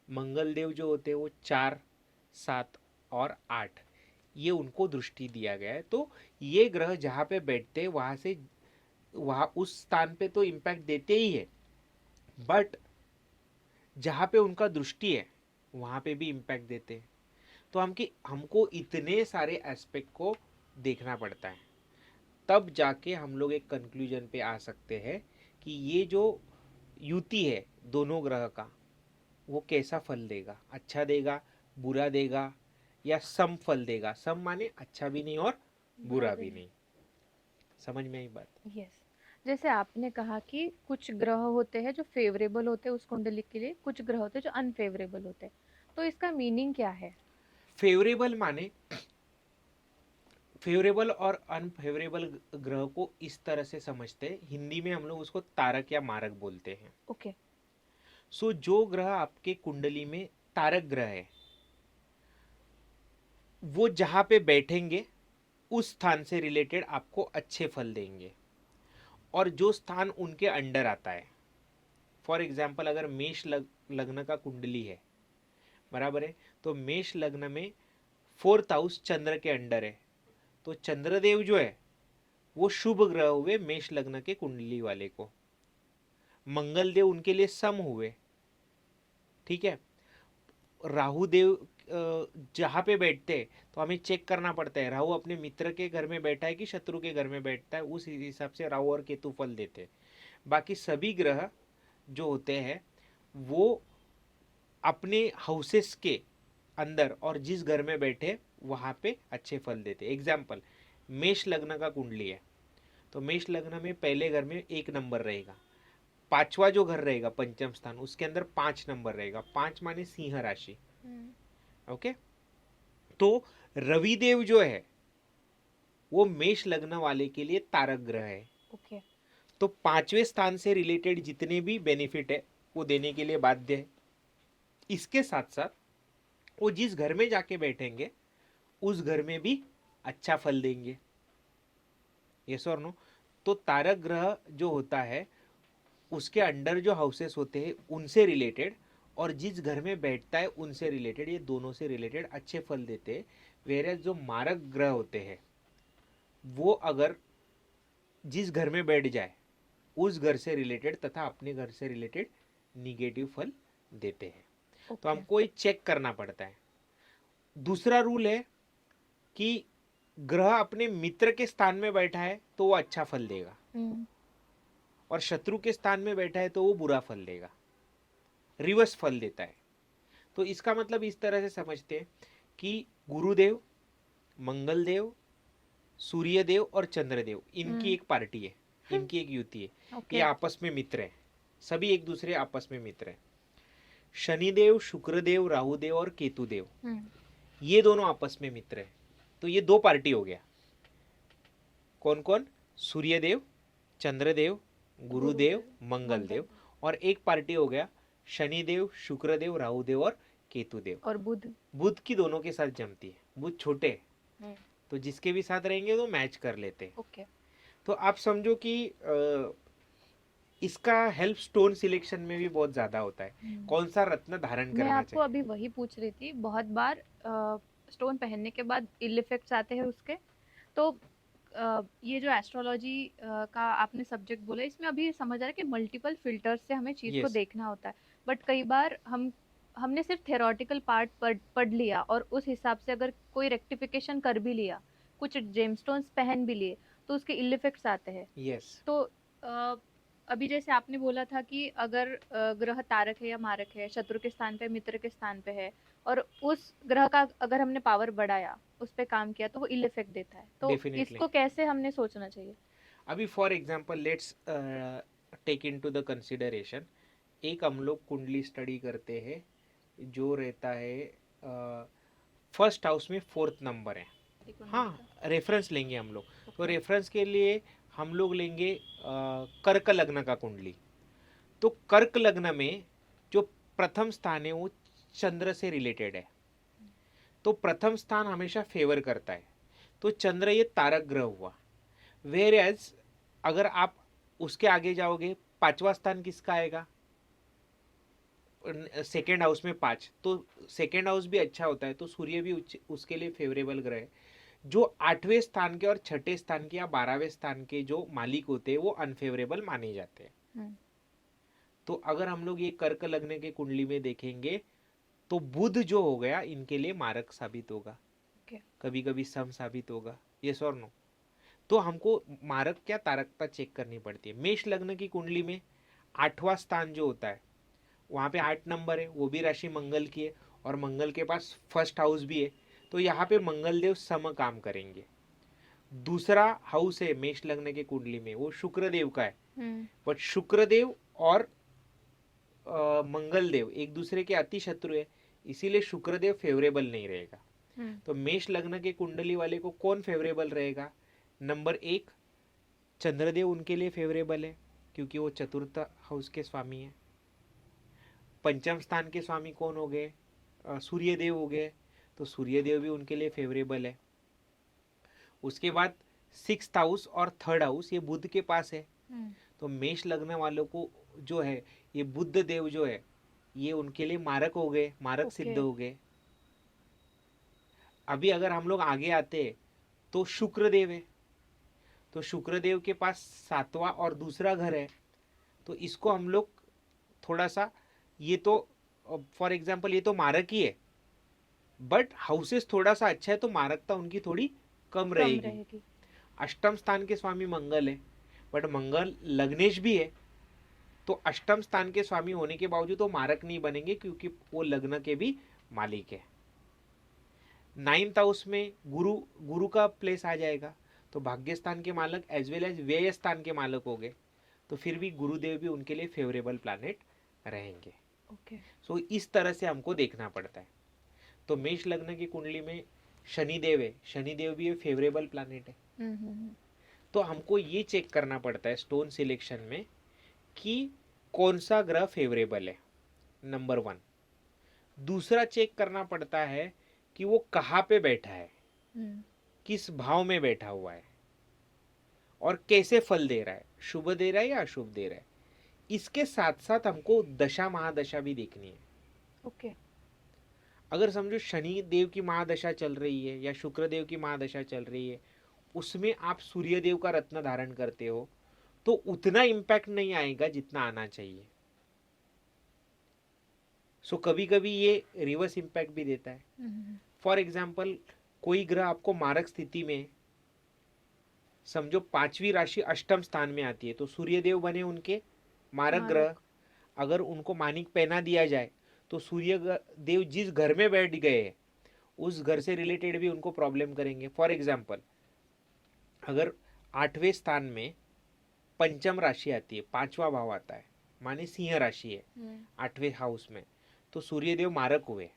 मंगल देव जो होते हैं वो 4, 7 और 8 ये उनको दृष्टि दिया गया है। तो ये ग्रह जहाँ पे बैठते हैं वहाँ से वहाँ उस स्थान पे तो इम्पैक्ट देते ही है, बट जहाँ पे उनका दृष्टि है वहाँ पे भी इम्पैक्ट देते हैं। तो हमको इतने सारे एस्पेक्ट को देखना पड़ता है, तब जाके हम लोग एक कंक्लूजन पे आ सकते हैं कि ये जो युति है दोनों ग्रह का वो कैसा फल देगा, अच्छा देगा, बुरा देगा या सम फल देगा। सम माने अच्छा भी नहीं और बुरा भी नहीं। समझ में आई बात? यस। जैसे आपने कहा कि कुछ ग्रह होते हैं जो फेवरेबल होते हैं उस कुंडली के लिए, कुछ ग्रह होते हैं जो अनफेवरेबल होते हैं, तो इसका मीनिंग क्या है? फेवरेबल माने फेवरेबल और अनफेवरेबल ग्रह को इस तरह से समझते हैं, हिंदी में हम लोग उसको तारक या मारक बोलते हैं। ओके। सो जो ग्रह आपके कुंडली में तारक ग्रह है वो जहां पे बैठेंगे उस स्थान से रिलेटेड आपको अच्छे फल देंगे, और जो स्थान उनके अंडर आता है, फॉर एग्जाम्पल अगर मेष लग्न का कुंडली है, बराबर है, तो मेष लग्न में 4th हाउस चंद्र के अंडर है, तो चंद्रदेव जो है वो शुभ ग्रह हुए मेष लग्न के कुंडली वाले को, मंगल देव उनके लिए सम हुए, ठीक है। राहु देव जहाँ पे बैठते हैं तो हमें चेक करना पड़ता है राहु अपने मित्र के घर में बैठा है कि शत्रु के घर में बैठता है, उस हिसाब से राहु और केतु फल देते हैं। बाकी सभी ग्रह जो होते हैं वो अपने हाउसेस के अंदर और जिस घर में बैठे वहां पे अच्छे फल देते हैं। एग्जाम्पल, मेष लग्न का कुंडली है तो मेष लग्न में पहले घर में 1 नंबर रहेगा, 5वां जो घर रहेगा पंचम स्थान उसके अंदर 5 नंबर रहेगा, 5 माने सिंह राशि। ओके, तो रविदेव जो है वो मेष लग्न वाले के लिए तारक ग्रह है। ओके, तो 5वें स्थान से रिलेटेड जितने भी बेनिफिट है वो देने के लिए बाध्य है। इसके साथ साथ वो जिस घर में जाके बैठेंगे उस घर में भी अच्छा फल देंगे। यस और नो? तो तारक ग्रह जो होता है उसके अंडर जो हाउसेस होते हैं उनसे रिलेटेड और जिस घर में बैठता है उनसे रिलेटेड, ये दोनों से रिलेटेड अच्छे फल देते हैं। वेरस जो मारक ग्रह होते हैं वो अगर जिस घर में बैठ जाए उस घर से रिलेटेड तथा अपने घर से रिलेटेड निगेटिव फल देते हैं। तो हमको ये चेक करना पड़ता है। दूसरा रूल है कि ग्रह अपने मित्र के स्थान में बैठा है तो वो अच्छा फल देगा और शत्रु के स्थान में बैठा है तो वो बुरा फल देगा, रिवर्स फल देता है। तो इसका मतलब इस तरह से समझते हैं कि गुरुदेव, मंगलदेव, सूर्यदेव और चंद्रदेव इनकी एक पार्टी है, इनकी एक युति है। ये आपस में मित्र हैं, सभी एक दूसरे आपस में मित्र हैं। शनिदेव, शुक्रदेव, राहुदेव और केतुदेव ये दोनों आपस में मित्र हैं। तो ये 2 पार्टी हो गया। कौन कौन? सूर्यदेव, चंद्रदेव, गुरुदेव, मंगलदेव। और एक पार्टी हो गया शनिदेव, शुक्रदेव, राहुदेव और केतुदेव। और बुध, बुध की दोनों के साथ जमती है। बुध छोटे तो जिसके भी साथ रहेंगे तो मैच कर लेते हैं। ओके, तो आप समझो कि इसका हेल्प स्टोन सिलेक्शन में भी बहुत ज्यादा होता है, कौन सा रत्न धारण मैं करना आपको चाहिए। अभी वही पूछ रही थी। बहुत बार स्टोन पहनने के बाद इल इफेक्ट्स आते हैं उसके। तो ये जो एस्ट्रोलॉजी का आपने सब्जेक्ट बोला, इसमें अभी समझ आ रहा है कि मल्टीपल फिल्टर्स से हमें चीज़ को Yes. देखना होता है। बट कई बार हमने सिर्फ थ्योरेटिकल पार्ट पढ़ लिया और उस हिसाब से अगर कोई रेक्टिफिकेशन कर भी लिया, कुछ जेमस्टोन्स पहन भी लिए, तो उसके इल इफेक्ट्स आते हैं। Yes. तो अभी जैसे आपने बोला था कि अगर ग्रह तारक है या मारक है, शत्रु के स्थान पे, मित्र के स्थान पे है, और उस ग्रह का अगर हमने पावर बढ़ाया, उस पे काम किया, तो वो इल इफेक्ट देता है। तो Definitely. इसको कैसे हमने सोचना चाहिए? अभी for example let's take into the consideration, एक हम लोग कुंडली स्टडी करते हैं जो रहता है फर्स्ट हाउस में 4th नंबर है। हाँ, रेफरेंस लेंगे हम लोग। तो रेफरेंस के लिए हम लोग लेंगे कर्क लग्न का कुंडली। तो कर्क लग्न में जो प्रथम स्थान है वो चंद्र से रिलेटेड है, तो प्रथम स्थान हमेशा फेवर करता है। तो चंद्र ये तारक ग्रह हुआ। वेयर एज अगर आप उसके आगे जाओगे, 5वां स्थान किसका आएगा? सेकेंड हाउस में 5, तो सेकेंड हाउस भी अच्छा होता है, तो सूर्य भी उसके लिए फेवरेबल ग्रह है। जो 8वें स्थान के और 6ठे स्थान के या 12वें स्थान के जो मालिक होते हैं वो अनफेवरेबल माने जाते हैं। तो अगर हम लोग ये कर्क लग्न के कुंडली में देखेंगे तो बुध जो हो गया इनके लिए मारक साबित होगा, कभी कभी सम साबित होगा। यस और नो? तो हमको मारक क्या तारकता चेक करनी पड़ती है। मेष लग्न की कुंडली में 8वां स्थान जो होता है वहाँ पे 8 नंबर है, वो भी राशि मंगल की है और मंगल के पास फर्स्ट हाउस भी है, तो यहाँ पे मंगल देव सम काम करेंगे। दूसरा हाउस है मेष लग्न के कुंडली में वो शुक्र देव का है, बट शुक्र देव और मंगल देव एक दूसरे के अति शत्रु है, इसीलिए शुक्र देव फेवरेबल नहीं रहेगा। तो मेष लग्न के कुंडली वाले को कौन फेवरेबल रहेगा? नंबर 1 चंद्रदेव उनके लिए फेवरेबल है क्योंकि वो चतुर्थ हाउस के स्वामी है। पंचम स्थान के स्वामी कौन हो गए? सूर्यदेव हो गए, तो सूर्यदेव भी उनके लिए फेवरेबल है। उसके बाद 6th हाउस और 3rd हाउस ये बुध के पास है, तो मेष लग्न वालों को जो है ये बुध देव जो है ये उनके लिए मारक हो गए, मारक सिद्ध हो गए। अभी अगर हम लोग आगे आते तो शुक्रदेव है, तो शुक्रदेव के पास 7वां और दूसरा घर है, तो इसको हम लोग थोड़ा सा, ये तो फॉर एग्जाम्पल ये तो मारक ही है, बट हाउसेस थोड़ा सा अच्छा है तो मारकता उनकी थोड़ी कम रहेगी। अष्टम स्थान के स्वामी मंगल है, बट मंगल लग्नेश भी है, तो अष्टम स्थान के स्वामी होने के बावजूद वो मारक नहीं बनेंगे क्योंकि वो लग्न के भी मालिक है। 9th हाउस में गुरु का प्लेस आ जाएगा, तो भाग्य स्थान के मालक एज वेल एज व्यय स्थान के मालक हो गए, तो फिर भी गुरुदेव भी उनके लिए फेवरेबल प्लैनेट रहेंगे। सो इस तरह से हमको देखना पड़ता है। तो मेष लग्न की कुंडली में शनिदेव है, शनिदेव भी फेवरेबल प्लैनेट है। तो हमको ये चेक करना पड़ता है स्टोन सिलेक्शन में कि कौन सा ग्रह फेवरेबल है, नंबर 1। दूसरा चेक करना पड़ता है कि वो कहाँ पे बैठा है, किस भाव में बैठा हुआ है और कैसे फल दे रहा है, शुभ दे रहा है या अशुभ दे रहा है। इसके साथ साथ हमको दशा महादशा भी देखनी है। अगर समझो शनि देव की महादशा चल रही है या शुक्र देव की महादशा चल रही है, उसमें आप सूर्य देव का रत्न धारण करते हो, तो उतना इम्पैक्ट नहीं आएगा जितना आना चाहिए। सो कभी कभी ये रिवर्स इम्पैक्ट भी देता है। फॉर एग्जाम्पल कोई ग्रह आपको मारक स्थिति में, समझो 5वीं राशि अष्टम स्थान में आती है, तो सूर्य देव बने उनके मारक ग्रह, अगर उनको मानिक पहना दिया जाए तो सूर्य देव जिस घर में बैठ गए उस घर से रिलेटेड भी उनको प्रॉब्लम करेंगे। फॉर एग्जाम्पल अगर 8वें स्थान में पंचम राशि आती है, 5वां भाव आता है, माने सिंह राशि है 8वें हाउस में, तो सूर्यदेव मारक हुए,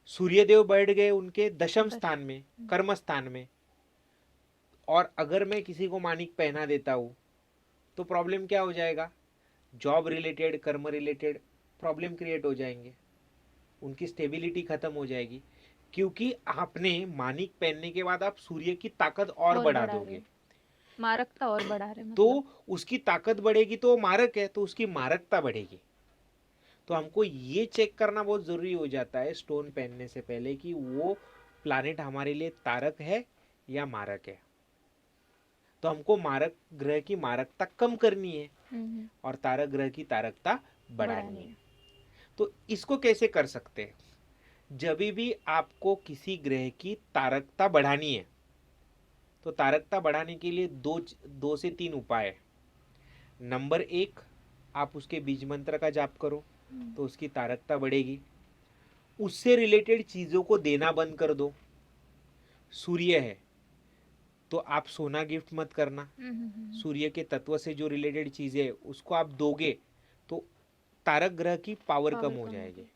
सूर्यदेव बैठ गए उनके दशम स्थान में, कर्म स्थान में, और अगर मैं किसी को मानिक पहना देता हूं तो प्रॉब्लम क्या हो जाएगा, जॉब रिलेटेड कर्म रिलेटेड प्रॉब्लम क्रिएट हो जाएंगे, उनकी स्टेबिलिटी खत्म हो जाएगी, क्योंकि आपने मानिक पहनने के बाद आप सूर्य की ताकत और बढ़ा दोगे, मारकता और बढ़ा रहे, तो उसकी ताकत बढ़ेगी तो मारक है तो उसकी मारकता बढ़ेगी। तो हमको ये चेक करना बहुत जरूरी हो जाता है स्टोन पहनने से पहले कि वो प्लैनेट हमारे लिए तारक है या मारक है। तो हमको मारक ग्रह की मारकता कम करनी है और तारक ग्रह की तारकता बढ़ानी है। तो इसको कैसे कर सकते हैं, जब भी आपको किसी ग्रह की तारकता बढ़ानी है तो तारकता बढ़ाने के लिए दो से तीन उपाय है। नंबर 1, आप उसके बीज मंत्र का जाप करो तो उसकी तारकता बढ़ेगी। उससे रिलेटेड चीजों को देना बंद कर दो। सूर्य है तो आप सोना गिफ्ट मत करना, सूर्य के तत्व से जो रिलेटेड चीजें है उसको आप दोगे तो तारक ग्रह की पावर कम हो जाएगी।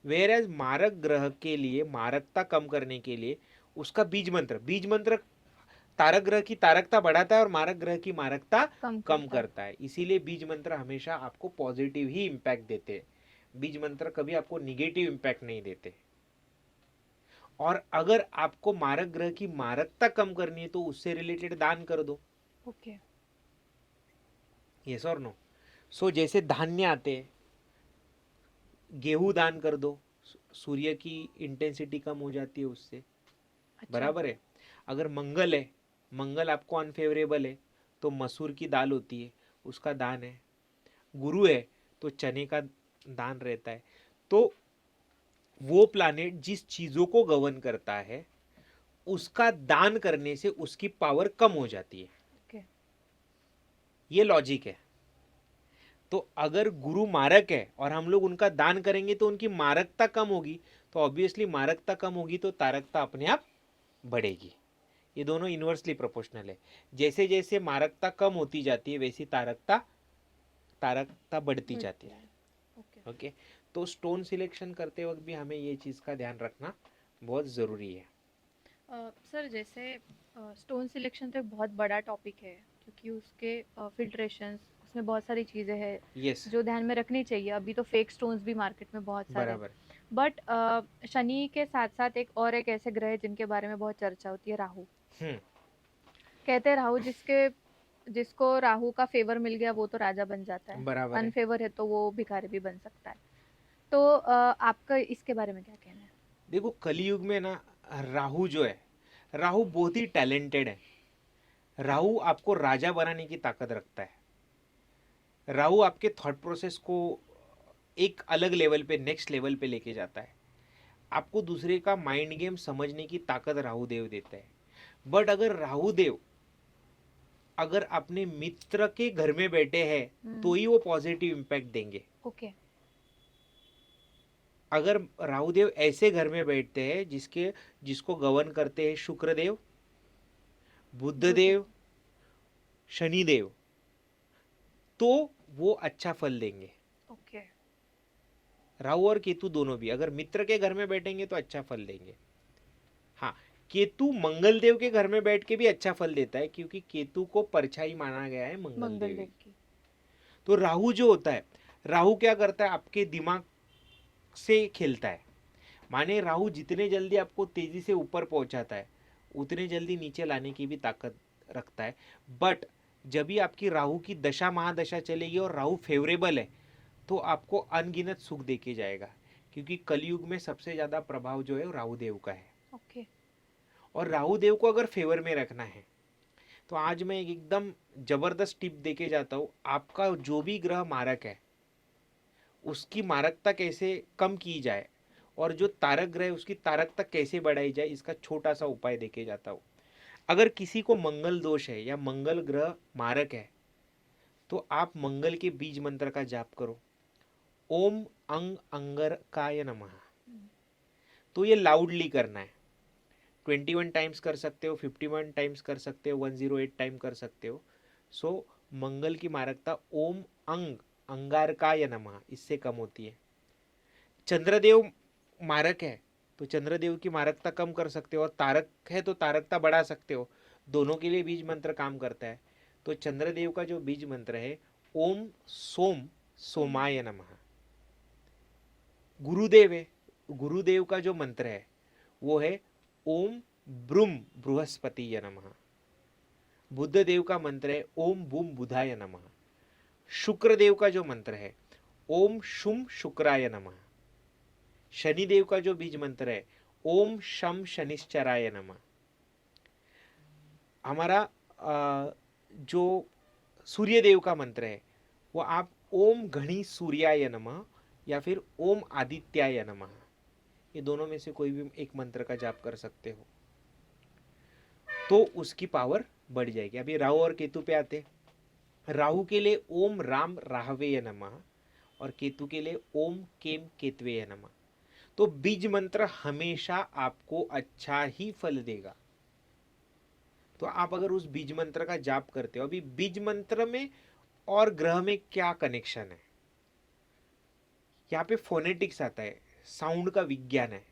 वेयर एज मारक ग्रह के लिए मारकता कम करने के लिए उसका बीज मंत्र तारक ग्रह की तारकता बढ़ाता है और मारक ग्रह की मारकता कम करता है। इसीलिए बीज मंत्र हमेशा आपको पॉजिटिव ही इम्पैक्ट देते हैं, बीज मंत्र कभी आपको निगेटिव इम्पैक्ट नहीं देते। और अगर आपको मारक ग्रह की मारकता कम करनी है तो उससे रिलेटेड दान कर दो। यस और नो। सो जैसे धान्य आते हैं, गेहूं दान कर दो, सूर्य की इंटेंसिटी कम हो जाती है उससे। अच्छा। बराबर है। अगर मंगल है, मंगल आपको अनफेवरेबल है तो मसूर की दाल होती है उसका दान है। गुरु है तो चने का दान रहता है। तो वो प्लैनेट जिस चीजों को गवर्न करता है उसका दान करने से उसकी पावर कम हो जाती है। ये लॉजिक है। तो अगर गुरु मारक है और हम लोग उनका दान करेंगे तो उनकी मारकता कम होगी, तो ऑब्वियसली मारकता कम होगी तो तारकता अपने आप बढ़ेगी। ये दोनों इनवर्सली प्रोपोर्शनल है। जैसे जैसे मारकता कम होती जाती है वैसी तारकता बढ़ती जाती है। ओके। तो स्टोन सिलेक्शन करते वक्त भी हमें ये चीज़ का ध्यान रखना बहुत ज़रूरी है। सर जैसे स्टोन सिलेक्शन तो एक बहुत बड़ा टॉपिक है क्योंकि उसके फिल्ट्रेशंस, उसमें बहुत सारी चीज़ें हैं yes. जो ध्यान में रखनी चाहिए। अभी तो फेक स्टोन्स भी मार्केट में बहुत सारे हैं। बट शनि के साथ साथ एक ऐसे ग्रह है जिनके बारे में बहुत चर्चा होती है, राहु। कहते हैं राहु जिसको राहु का फेवर मिल गया वो तो राजा बन जाता है, अनफेवर है तो वो भिखारी भी बन सकता है। तो आपका इसके बारे में क्या कहना है? देखो कलयुग में ना राहु जो है, राहु बहुत ही टैलेंटेड है। राहु आपको राजा बनाने की ताकत रखता है। राहु आपके थॉट प्रोसेस को एक अलग लेवल पे, नेक्स्ट लेवल पे लेके जाता है। आपको दूसरे का माइंड गेम समझने की ताकत राहु देव देता है। बट अगर राहु देव अगर अपने मित्र के घर में बैठे हैं तो ही वो पॉजिटिव इम्पैक्ट देंगे। ओके। अगर राहु देव ऐसे घर में बैठते हैं जिसको गवर्न करते हैं शुक्र देव, बुध देव, शनि देव, तो वो अच्छा फल देंगे। ओके। राहु और केतु दोनों भी अगर मित्र के घर में बैठेंगे तो अच्छा फल देंगे। हाँ, केतु मंगल देव के घर में बैठ के भी अच्छा फल देता है, क्योंकि केतु को परछाई माना गया है मंगल देव की। तो राहु जो होता है, राहु क्या करता है, आपके दिमाग से खेलता है। माने राहु जितने जल्दी आपको तेजी से ऊपर पहुंचाता है उतने जल्दी नीचे लाने की भी ताकत रखता है। बट जब भी आपकी राहु की दशा महादशा चलेगी और राहु फेवरेबल है तो आपको अनगिनत सुख देके जाएगा, क्योंकि कलयुग में सबसे ज्यादा प्रभाव जो है वो राहु देव का है। ओके। और राहु देव को अगर फेवर में रखना है तो आज मैं एकदम जबरदस्त टिप देके जाता हूँ। आपका जो भी ग्रह मारक है उसकी मारकता कैसे कम की जाए और जो तारक ग्रह है उसकी तारकता कैसे बढ़ाई जाए, इसका छोटा सा उपाय देके जाता हूँ। अगर किसी को मंगल दोष है या मंगल ग्रह मारक है तो आप मंगल के बीज मंत्र का जाप करो, ओम अंग अंगरकाय नमः। तो ये लाउडली करना है, 21 टाइम्स कर सकते हो, 51 टाइम्स कर सकते हो, 108 टाइम कर सकते हो। सो मंगल की मारकता ओम अंग अंगारकाय नमः इससे कम होती है। चंद्रदेव मारक है तो चंद्रदेव की मारकता कम कर सकते हो, और तारक है तो तारकता बढ़ा सकते हो। दोनों के लिए बीज मंत्र काम करता है। तो चंद्रदेव का जो बीज मंत्र है ओम सोम सोमाय नमः। गुरुदेव है, गुरुदेव का जो मंत्र है वो है ओम ब्रूम बृहस्पतिय नमः। बुद्ध देव का मंत्र है ओम बूम बुधाय नमः। शुक्र देव का जो मंत्र है ओम शुम शुक्राय नमः। शनि देव का जो बीज मंत्र है ओम शम शनिश्चराय नमः। हमारा जो सूर्य देव का मंत्र है वो आप ओम घणी सूर्याय नमः या फिर ओम आदित्याय नमः, ये दोनों में से कोई भी एक मंत्र का जाप कर सकते हो तो उसकी पावर बढ़ जाएगी। अभी राहु और केतु पे आते। राहु के लिए ओम राम राहवे नमः और केतु के लिए ओम केम केतवे नमः। तो बीज मंत्र हमेशा आपको अच्छा ही फल देगा। तो आप अगर उस बीज मंत्र का जाप करते हो, अभी बीज मंत्र में और ग्रह में क्या कनेक्शन है, यहाँ पे फोनेटिक्स आता है, साउंड का विज्ञान है।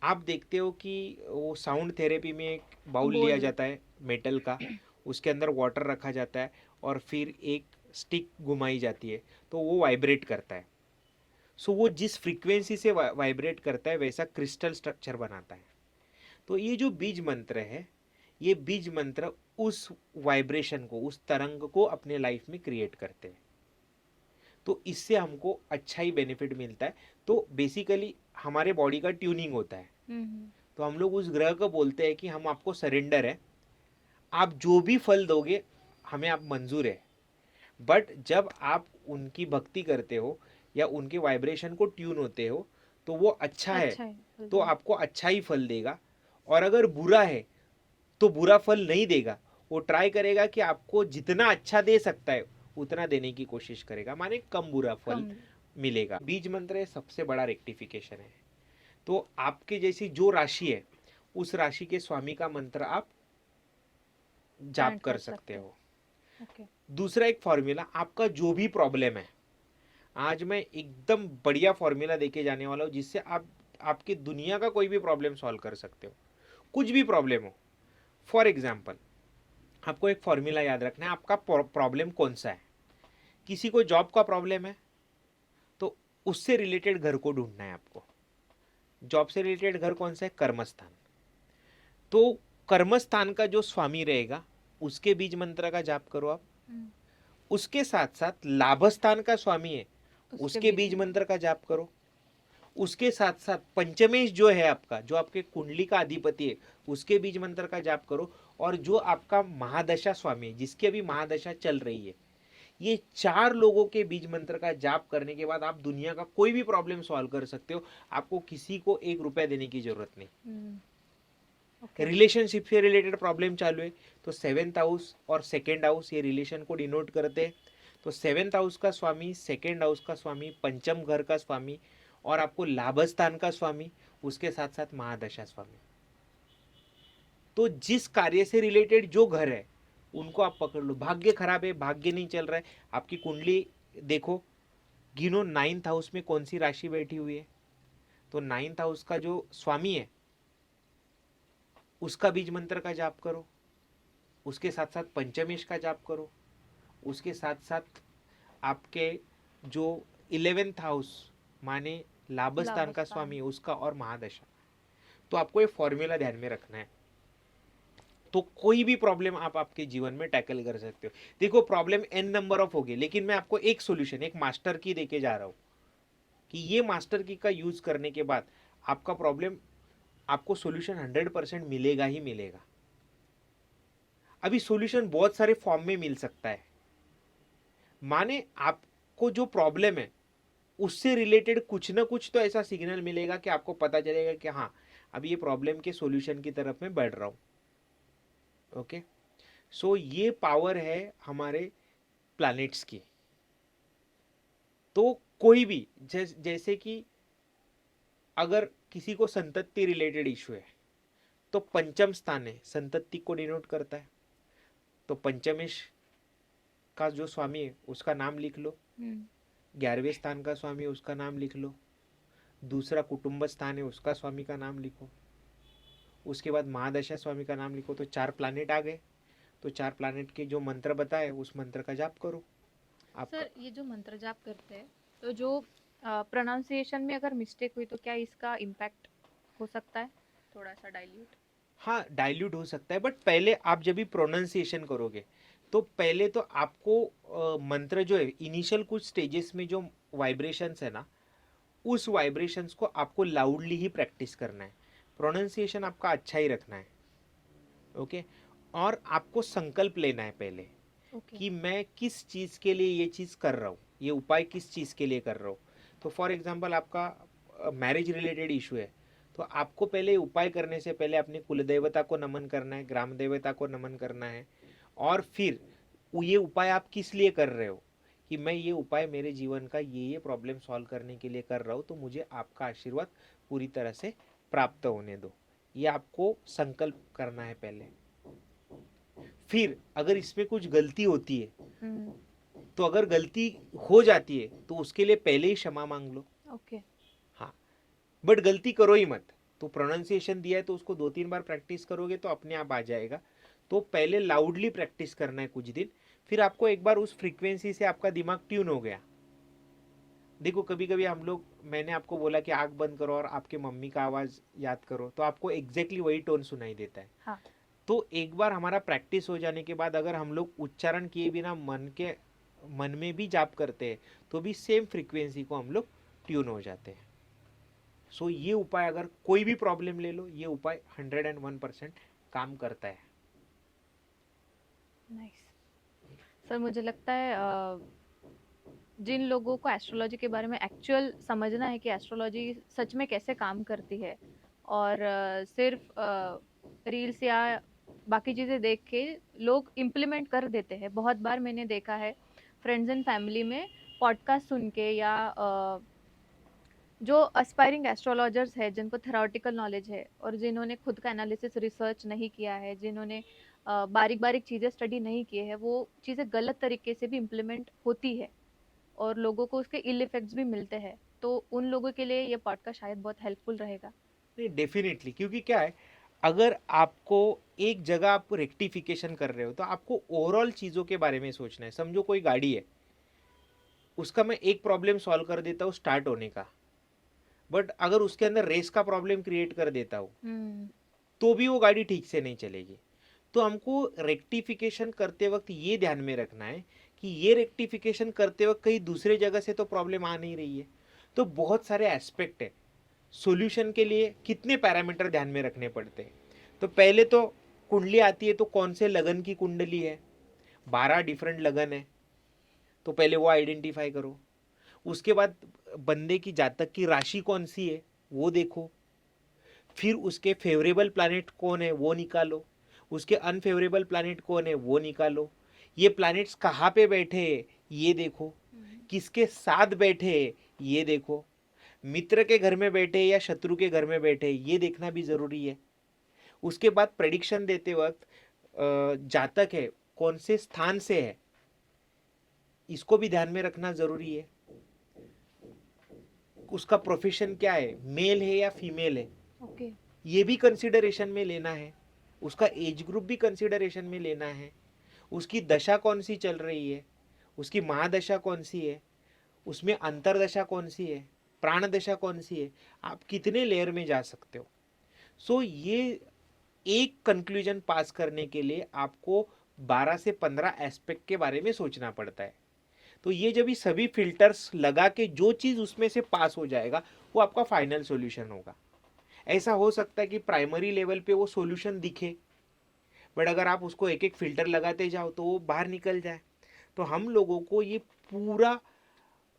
आप देखते हो कि वो साउंड थेरेपी में एक बाउल लिया जाता है मेटल का, उसके अंदर वाटर रखा जाता है और फिर एक स्टिक घुमाई जाती है तो वो वाइब्रेट करता है। सो वो जिस फ्रीक्वेंसी से वाइब्रेट करता है वैसा क्रिस्टल स्ट्रक्चर बनाता है। तो ये जो बीज मंत्र है, ये बीज मंत्र उस वाइब्रेशन को, उस तरंग को अपने लाइफ में क्रिएट करते हैं। तो इससे हमको अच्छा ही बेनिफिट मिलता है। तो बेसिकली हमारे बॉडी का ट्यूनिंग होता है। तो हम लोग उस ग्रह को बोलते हैं कि हम आपको सरेंडर है, आप जो भी फल दोगे हमें आप मंजूर है। बट जब आप उनकी भक्ति करते हो या उनके वाइब्रेशन को ट्यून होते हो तो वो अच्छा है तो आपको अच्छा ही फल देगा। और अगर बुरा है तो बुरा फल नहीं देगा, वो ट्राई करेगा कि आपको जितना अच्छा दे सकता है उतना देने की कोशिश करेगा, माने कम बुरा फल मिलेगा। बीज मंत्र सबसे बड़ा रेक्टिफिकेशन है। तो आपके जैसी जो राशि है उस राशि के स्वामी का मंत्र आप जाप कर सकते हो। दूसरा एक फॉर्मूला, आपका जो भी प्रॉब्लम है, आज मैं एकदम बढ़िया फॉर्मूला देके जाने वाला हूँ जिससे आप आपकी दुनिया का कोई भी प्रॉब्लम सॉल्व कर सकते हो, कुछ भी प्रॉब्लम हो। फॉर एग्जाम्पल आपको एक फॉर्मूला याद रखना है, आपका प्रॉब्लम कौन सा है। किसी को जॉब का प्रॉब्लम है तो उससे रिलेटेड घर को ढूंढना है आपको। जॉब से रिलेटेड घर कौन सा है, कर्मस्थान। तो कर्मस्थान का जो स्वामी रहेगा उसके बीज मंत्र का जाप करो आप। उसके साथ साथ लाभस्थान का स्वामी है उसके बीज मंत्र का जाप करो। उसके साथ साथ पंचमेश जो है आपका, जो आपके कुंडली का अधिपति है, उसके बीज मंत्र का जाप करो। और जो आपका महादशा स्वामी है, जिसकी अभी महादशा चल रही है, ये 4 लोगों के बीज मंत्र का जाप करने के बाद आप दुनिया का कोई भी प्रॉब्लम सॉल्व कर सकते हो। आपको किसी को 1 रुपया देने की जरूरत नहीं। ओके। रिलेशनशिप से रिलेटेड प्रॉब्लम चालू है तो 7th हाउस और 2nd हाउस ये रिलेशन को डिनोट करते हैं। तो 7th हाउस का स्वामी, 2nd हाउस का स्वामी, पंचम घर का स्वामी और आपको लाभ स्थान का स्वामी, उसके साथ साथ महादशा स्वामी। तो जिस कार्य से रिलेटेड जो घर है उनको आप पकड़ लो। भाग्य खराब है, भाग्य नहीं चल रहा है, आपकी कुंडली देखो, गिनो 9th हाउस में कौन सी राशि बैठी हुई है। तो 9th हाउस का जो स्वामी है उसका बीज मंत्र का जाप करो, उसके साथ साथ पंचमेश का जाप करो, उसके साथ साथ आपके जो 11th हाउस माने लाभ स्थान का स्वामी है उसका और महादशा। तो आपको ये फॉर्मूला ध्यान में रखना है, तो कोई भी प्रॉब्लम आप आपके जीवन में टैकल कर सकते हो। देखो प्रॉब्लम n नंबर ऑफ होगी, लेकिन मैं आपको एक सॉल्यूशन, एक मास्टर की देके जा रहा हूं कि ये मास्टर की का यूज करने के बाद आपका प्रॉब्लम, आपको सॉल्यूशन 100% मिलेगा ही मिलेगा। अभी सॉल्यूशन बहुत सारे फॉर्म में मिल सकता है, माने आपको जो प्रॉब्लम है उससे रिलेटेड कुछ ना कुछ तो ऐसा सिग्नल मिलेगा कि आपको पता चलेगा कि हाँ अभी ये प्रॉब्लम के सॉल्यूशन की तरफ मैं बढ़ रहा हूं। ओके, सो ये पावर है हमारे प्लैनेट्स की। तो कोई भी जैसे कि अगर किसी को संतति रिलेटेड इशू है तो पंचम स्थान है, संतति को डिनोट करता है। तो पंचमेश का जो स्वामी है उसका नाम लिख लो, 11वें स्थान का स्वामी है उसका नाम लिख लो, दूसरा कुटुंब स्थान है उसका स्वामी का नाम लिखो, उसके बाद महादशा स्वामी का नाम लिखो। तो 4 प्लैनेट आ गए। तो 4 प्लैनेट के जो मंत्र बताए उस मंत्र का जाप करो। आप सर ये जो मंत्र जाप करते हैं तो जो प्रोनाउंसिएशन में अगर मिस्टेक हुई तो क्या इसका इम्पैक्ट हो सकता है, थोड़ा सा डाइल्यूट? हाँ डाइल्यूट हो सकता है, बट पहले आप जब भी प्रोनाउंसिएशन करोगे तो पहले तो आपको मंत्र जो है इनिशियल कुछ स्टेजेस में जो वाइब्रेशंस है ना, उस वाइब्रेशंस को आपको लाउडली ही प्रैक्टिस करना है। प्रोनाउंसिएशन आपका अच्छा ही रखना है। ओके, और आपको संकल्प लेना है पहले कि मैं किस चीज़ के लिए ये चीज़ कर रहा हूँ, ये उपाय किस चीज़ के लिए कर रहा हूँ। तो फॉर एग्जांपल आपका मैरिज रिलेटेड इशू है तो आपको पहले उपाय करने से पहले अपने कुल देवता को नमन करना है, ग्राम देवता को नमन करना है, और फिर ये उपाय आप किस लिए कर रहे हो कि मैं ये उपाय मेरे जीवन का ये प्रॉब्लम सॉल्व करने के लिए कर रहा हूँ, तो मुझे आपका आशीर्वाद पूरी तरह से प्राप्त होने दो। ये आपको संकल्प करना है पहले। फिर अगर इसमें कुछ गलती होती है तो अगर गलती हो जाती है तो उसके लिए पहले ही क्षमा मांग लो। ओके। हाँ, बट गलती करो ही मत। तो प्रोनाउंसिएशन दिया है तो उसको 2-3 बार प्रैक्टिस करोगे तो अपने आप आ जाएगा। तो पहले लाउडली प्रैक्टिस करना है कुछ दिन, फिर आपको एक बार उस फ्रीक्वेंसी से आपका दिमाग ट्यून हो गया। देखो कभी कभी हम लोग, मैंने आपको बोला कि आंख बंद करो और आपके मम्मी का आवाज याद करो, तो आपको एग्जैक्टली वही टोन सुनाई देता है। हाँ। तो एक बार हमारा प्रैक्टिस हो जाने के बाद अगर हम लोग उच्चारण किए बिना मन में भी जाप करते हैं तो भी सेम फ्रीक्वेंसी को हम लोग ट्यून हो जाते हैं। सो ये उपाय अगर कोई भी प्रॉब्लम ले लो, ये उपाय 101% काम करता है। नाइस। सर मुझे लगता है जिन लोगों को एस्ट्रोलॉजी के बारे में एक्चुअल समझना है कि एस्ट्रोलॉजी सच में कैसे काम करती है और सिर्फ रील्स या बाकी चीज़ें देख के लोग इम्प्लीमेंट कर देते हैं। बहुत बार मैंने देखा है फ्रेंड्स एंड फैमिली में पॉडकास्ट सुन के या जो एस्पायरिंग एस्ट्रोलॉजर्स है जिनको थेरोटिकल नॉलेज है और जिन्होंने खुद का एनालिसिस रिसर्च नहीं किया है, जिन्होंने बारीक बारीक चीज़ें स्टडी नहीं किए हैं, वो चीज़ें गलत तरीके से भी इम्प्लीमेंट होती है और लोगों को उसके इल इफेक्ट्स भी मिलते हैं। तो उन लोगों के लिए ये पॉडकास्ट शायद बहुत हेल्पफुल रहेगा। नहीं डेफिनेटली, क्योंकि क्या है, अगर आपको एक जगह आप रेक्टिफिकेशन कर रहे हो तो आपको ओवरऑल चीज़ों के बारे में सोचना है। समझो कोई गाड़ी है, उसका मैं एक प्रॉब्लम सॉल्व कर देता हूँ स्टार्ट होने का, बट अगर उसके अंदर रेस का प्रॉब्लम क्रिएट कर देता हूँ तो भी वो गाड़ी ठीक से नहीं चलेगी। तो हमको रेक्टिफिकेशन करते वक्त ये ध्यान में रखना है कि ये रेक्टिफिकेशन करते वक्त कहीं दूसरे जगह से तो प्रॉब्लम आ नहीं रही है। तो बहुत सारे एस्पेक्ट है सॉल्यूशन के लिए कितने पैरामीटर ध्यान में रखने पड़ते हैं। तो पहले तो कुंडली आती है, तो कौन से लगन की कुंडली है, 12 डिफरेंट लगन है, तो पहले वो आइडेंटिफाई करो। उसके बाद बंदे की जातक की राशि कौन सी है वो देखो, फिर उसके फेवरेबल प्लैनेट कौन है वो निकालो, उसके अनफेवरेबल प्लैनेट कौन है वो निकालो, ये प्लैनेट्स कहाँ पे बैठे हैं ये देखो, किसके साथ बैठे हैं ये देखो, मित्र के घर में बैठे या शत्रु के घर में बैठे ये देखना भी जरूरी है। उसके बाद प्रेडिक्शन देते वक्त जातक है कौन से स्थान से है इसको भी ध्यान में रखना जरूरी है। उसका प्रोफेशन क्या है, मेल है या फीमेल है, ओके। ये भी कंसिडरेशन में लेना है। उसका एज ग्रुप भी कंसिडरेशन में लेना है। उसकी दशा कौन सी चल रही है, उसकी महादशा कौन सी है, उसमें अंतरदशा कौन सी है, प्राण दशा कौन सी है, आप कितने लेयर में जा सकते हो। सो ये एक कंक्लूजन पास करने के लिए आपको 12 से 15 एस्पेक्ट के बारे में सोचना पड़ता है। तो ये जब ये सभी फिल्टर्स लगा के जो चीज़ उसमें से पास हो जाएगा वो आपका फाइनल सॉल्यूशन होगा। ऐसा हो सकता है कि प्राइमरी लेवल पे वो सॉल्यूशन दिखे, बट अगर आप उसको एक एक फिल्टर लगाते जाओ तो वो बाहर निकल जाए। तो हम लोगों को ये पूरा,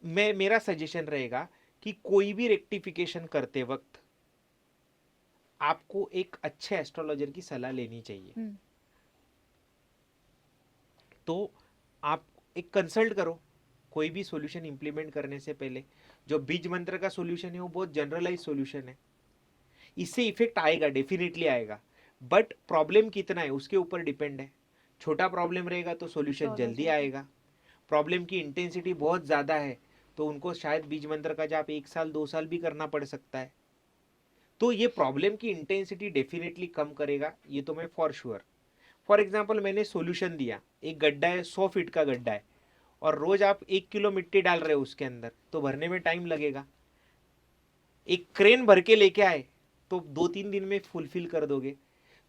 मेरा सजेशन रहेगा कि कोई भी रेक्टिफिकेशन करते वक्त आपको एक अच्छे एस्ट्रोलॉजर की सलाह लेनी चाहिए। तो आप एक कंसल्ट करो कोई भी सॉल्यूशन इंप्लीमेंट करने से पहले। जो बीज मंत्र का सॉल्यूशन है वो बहुत जनरलाइज सॉल्यूशन है, इससे इफेक्ट आएगा, डेफिनेटली आएगा, बट प्रॉब्लम कितना है उसके ऊपर डिपेंड है। छोटा प्रॉब्लम रहेगा तो सॉल्यूशन जल्दी आएगा, प्रॉब्लम की इंटेंसिटी बहुत ज़्यादा है तो उनको शायद बीज मंत्र का जाप 1 साल 2 साल भी करना पड़ सकता है। तो ये प्रॉब्लम की इंटेंसिटी डेफिनेटली कम करेगा, ये तो मैं फॉर श्योर। फॉर एग्जाम्पल मैंने सॉल्यूशन दिया, एक गड्ढा है 100 फीट का गड्ढा है और रोज आप 1 किलो मिट्टी डाल रहे हो उसके अंदर, तो भरने में टाइम लगेगा। एक क्रेन भर के लेके आए तो 2-3 दिन में फुलफिल कर दोगे।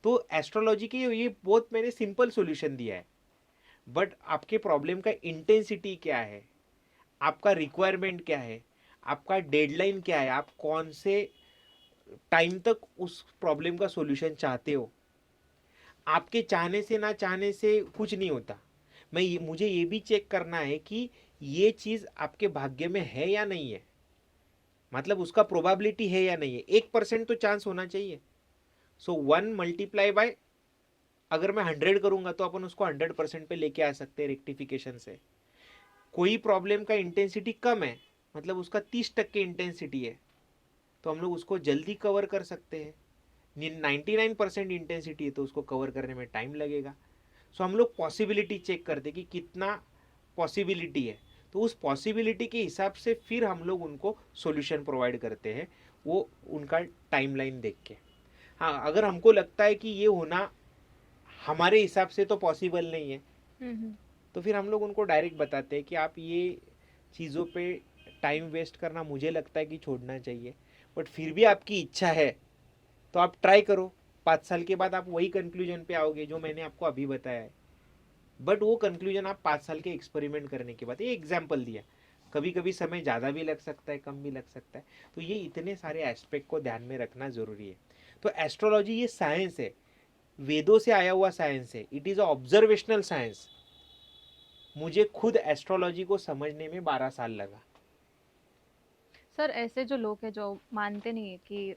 तो एस्ट्रोलॉजी के ये बहुत मैंने सिंपल सॉल्यूशन दिया है, बट आपके प्रॉब्लम का इंटेंसिटी क्या है, आपका रिक्वायरमेंट क्या है, आपका डेडलाइन क्या है, आप कौन से टाइम तक उस प्रॉब्लम का सॉल्यूशन चाहते हो। आपके चाहने से ना चाहने से कुछ नहीं होता। मुझे ये भी चेक करना है कि ये चीज़ आपके भाग्य में है या नहीं है, मतलब उसका प्रोबेबिलिटी है या नहीं है। 1% तो चांस होना चाहिए। सो 1 मल्टीप्लाई बाय, अगर मैं 100 करूंगा तो अपन उसको 100% पे लेके आ सकते हैं रेक्टिफिकेशन से। कोई प्रॉब्लम का इंटेंसिटी कम है, मतलब उसका 30% इंटेंसिटी है, तो हम लोग उसको जल्दी कवर कर सकते हैं। 99% इंटेंसिटी है तो उसको कवर करने में टाइम लगेगा। सो हम लोग पॉसिबिलिटी चेक करते कि कितना पॉसिबिलिटी है, तो उस पॉसिबिलिटी के हिसाब से फिर हम लोग उनको सॉल्यूशन प्रोवाइड करते हैं, वो उनका टाइमलाइन देख के। हाँ, अगर हमको लगता है कि ये होना हमारे हिसाब से तो पॉसिबल नहीं है, तो फिर हम लोग उनको डायरेक्ट बताते हैं कि आप ये चीज़ों पे टाइम वेस्ट करना मुझे लगता है कि छोड़ना चाहिए, बट फिर भी आपकी इच्छा है तो आप ट्राई करो। 5 साल के बाद आप वही कंक्लूजन पे आओगे जो मैंने आपको अभी बताया है, बट वो कंक्लूजन आप 5 साल के एक्सपेरिमेंट करने के बाद, ये एग्जाम्पल दिया, कभी कभी समय ज़्यादा भी लग सकता है, कम भी लग सकता है। तो ये इतने सारे एस्पेक्ट को ध्यान में रखना ज़रूरी है। तो एस्ट्रोलॉजी ये साइंस है, वेदों से आया हुआ साइंस है, it is a observational science. मुझे खुद एस्ट्रोलॉजी को समझने में 12 साल लगा। सर ऐसे जो लोग हैं जो मानते नहीं है कि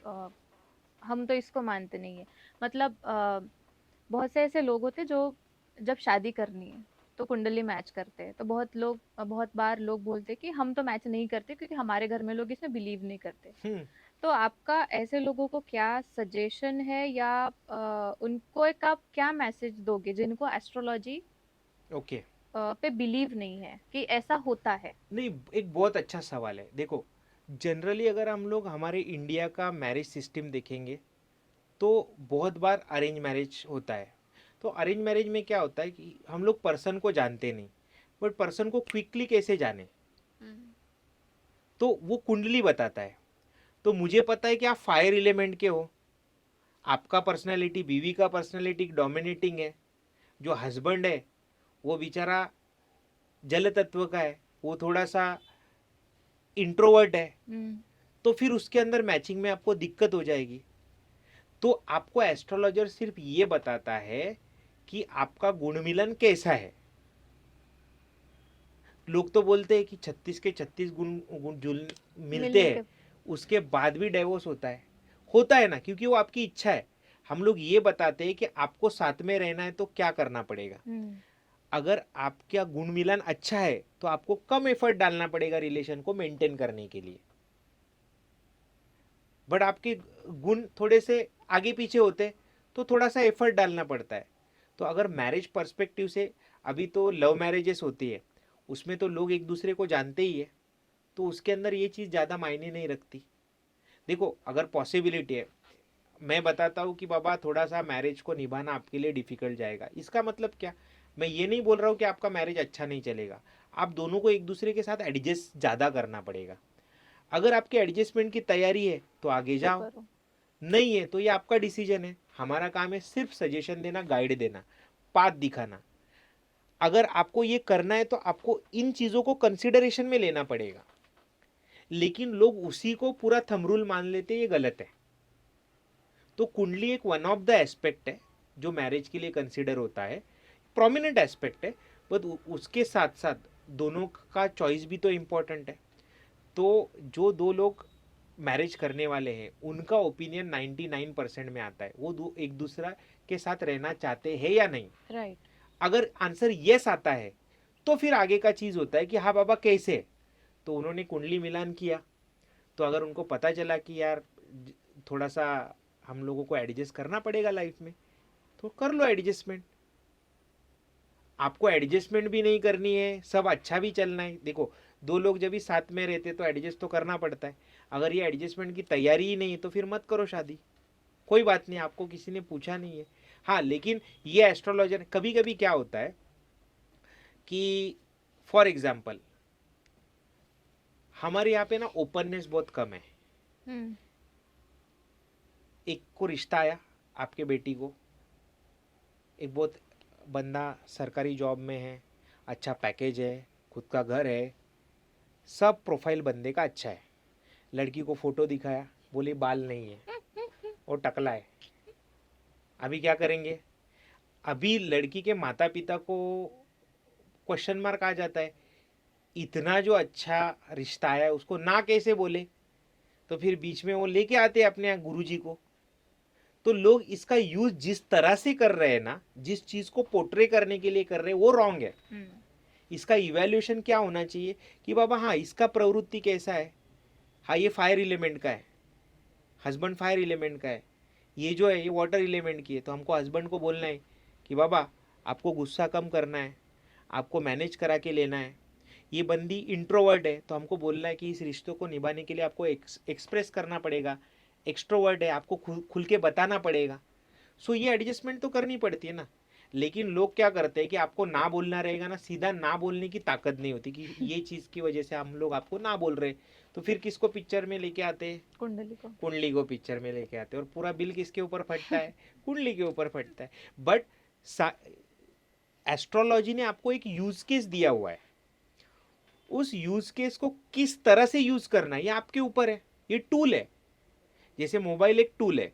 हम तो इसको मानते नहीं है, मतलब बहुत से ऐसे लोग होते हैं जो जब शादी करनी है तो कुंडली मैच करते हैं, तो बहुत बार लोग बोलते हैं कि हम तो मैच नहीं करते क्योंकि हमारे घर में लोग इसमें बिलीव नहीं करते। तो आपका ऐसे लोगों को क्या सजेशन है, या उनको एक आप क्या मैसेज दोगे जिनको एस्ट्रोलॉजी ओके, पे बिलीव नहीं है कि ऐसा होता है? नहीं, एक बहुत अच्छा सवाल है। देखो, जनरली अगर हम लोग हमारे इंडिया का मैरिज सिस्टम देखेंगे तो बहुत बार अरेंज मैरिज होता है। तो अरेंज मैरिज में क्या होता है कि हम लोग पर्सन को जानते नहीं, बट पर्सन को क्विकली कैसे जाने, तो वो कुंडली बताता है। तो मुझे पता है कि आप फायर एलिमेंट के हो, आपका पर्सनालिटी, बीवी का पर्सनालिटी डोमिनेटिंग है, जो हस्बैंड है वो बेचारा जल तत्व का है, वो थोड़ा सा इंट्रोवर्ट है। तो फिर उसके अंदर मैचिंग में आपको दिक्कत हो जाएगी। तो आपको एस्ट्रोलॉजर सिर्फ ये बताता है कि आपका गुण मिलन कैसा है। लोग तो बोलते हैं कि 36 के 36 गुण गुण जुल मिलते मिलने हैं, के उसके बाद भी डाइवोर्स होता है ना, क्योंकि वो आपकी इच्छा है। हम लोग ये बताते हैं कि आपको साथ में रहना है तो क्या करना पड़ेगा। अगर आपका गुण मिलन अच्छा है तो आपको कम एफर्ट डालना पड़ेगा रिलेशन को मेंटेन करने के लिए, बट आपके गुण थोड़े से आगे पीछे होते तो थोड़ा सा एफर्ट डालना पड़ता है। तो अगर मैरिज पर्सपेक्टिव से, अभी तो लव मैरिजेस होती है, उसमें तो लोग एक दूसरे को जानते ही है, तो उसके अंदर ये चीज़ ज़्यादा मायने नहीं रखती। देखो, अगर पॉसिबिलिटी है, मैं बताता हूँ कि बाबा थोड़ा सा मैरिज को निभाना आपके लिए डिफिकल्ट जाएगा, इसका मतलब क्या, मैं ये नहीं बोल रहा हूँ कि आपका मैरिज अच्छा नहीं चलेगा, आप दोनों को एक दूसरे के साथ एडजस्ट ज़्यादा करना पड़ेगा। अगर आपके एडजस्टमेंट की तैयारी है तो आगे तो जाओ, करो। नहीं है तो ये आपका डिसीजन है। हमारा काम है सिर्फ सजेशन देना, गाइड देना, पाथ दिखाना। अगर आपको ये करना है तो आपको इन चीज़ों को कंसिडरेशन में लेना पड़ेगा, लेकिन लोग उसी को पूरा थंब रूल मान लेते हैं, ये गलत है। तो कुंडली एक वन ऑफ द एस्पेक्ट है जो मैरिज के लिए कंसिडर होता है, प्रोमिनेंट एस्पेक्ट है, बट उसके साथ साथ दोनों का चॉइस भी तो इम्पोर्टेंट है। तो जो दो लोग मैरिज करने वाले हैं उनका ओपिनियन 99% में आता है, वो एक दूसरा के साथ रहना चाहते हैं या नहीं। राइट। अगर आंसर यस आता है तो फिर आगे का चीज़ होता है कि हाँ बाबा कैसे, तो उन्होंने कुंडली मिलान किया, तो अगर उनको पता चला कि यार थोड़ा सा हम लोगों को एडजस्ट करना पड़ेगा लाइफ में, तो कर लो एडजस्टमेंट। आपको एडजस्टमेंट भी नहीं करनी है, सब अच्छा भी चलना है। देखो, दो लोग जब भी साथ में रहते तो एडजस्ट तो करना पड़ता है। अगर ये एडजस्टमेंट की तैयारी ही नहीं है तो फिर मत करो शादी, कोई बात नहीं, आपको किसी ने पूछा नहीं है। हाँ, लेकिन ये एस्ट्रोलॉजर कभी कभी क्या होता है कि फॉर एग्जाम्पल हमारे यहाँ पे ना ओपननेस बहुत कम है। एक को रिश्ता आया आपके बेटी को, एक बहुत बंदा सरकारी जॉब में है, अच्छा पैकेज है, खुद का घर है, सब प्रोफाइल बंदे का अच्छा है। लड़की को फोटो दिखाया, बोली बाल नहीं है और टकला है। अभी क्या करेंगे, अभी लड़की के माता पिता को क्वेश्चन मार्क आ जाता है, इतना जो अच्छा रिश्ता आया उसको ना कैसे बोले। तो फिर बीच में वो लेके आते हैं अपने गुरुजी को। तो लोग इसका यूज जिस तरह से कर रहे हैं ना, जिस चीज को पोर्ट्रे करने के लिए कर रहे हैं वो रॉन्ग है। इसका इवैल्यूएशन क्या होना चाहिए कि बाबा हाँ इसका प्रवृत्ति कैसा है, हाँ ये फायर एलिमेंट का है, हस्बैंड फायर एलिमेंट का है, ये जो है ये वाटर एलिमेंट की है, तो हमको हस्बैंड को बोलना है कि बाबा आपको गुस्सा कम करना है, आपको मैनेज करा के लेना है। ये बंदी इंट्रोवर्ट है तो हमको बोलना है कि इस रिश्तों को निभाने के लिए आपको एक्सप्रेस करना पड़ेगा। एक्सट्रोवर्ट है, आपको खुल के बताना पड़ेगा। सो ये एडजस्टमेंट तो करनी पड़ती है ना। लेकिन लोग क्या करते हैं कि आपको ना बोलना रहेगा ना, सीधा ना बोलने की ताकत नहीं होती कि ये चीज़ की वजह से हम लोग आपको ना बोल रहे, तो फिर किसको पिक्चर में लेके आते हैं, कुंडली को पिक्चर में लेके आते हैं, और पूरा बिल किसके ऊपर फटता है, कुंडली के ऊपर फटता है। बट एस्ट्रोलॉजी ने आपको एक यूज केस दिया हुआ है, उस यूज केस को किस तरह से यूज करना है ये आपके ऊपर है। ये टूल है, जैसे मोबाइल एक टूल है,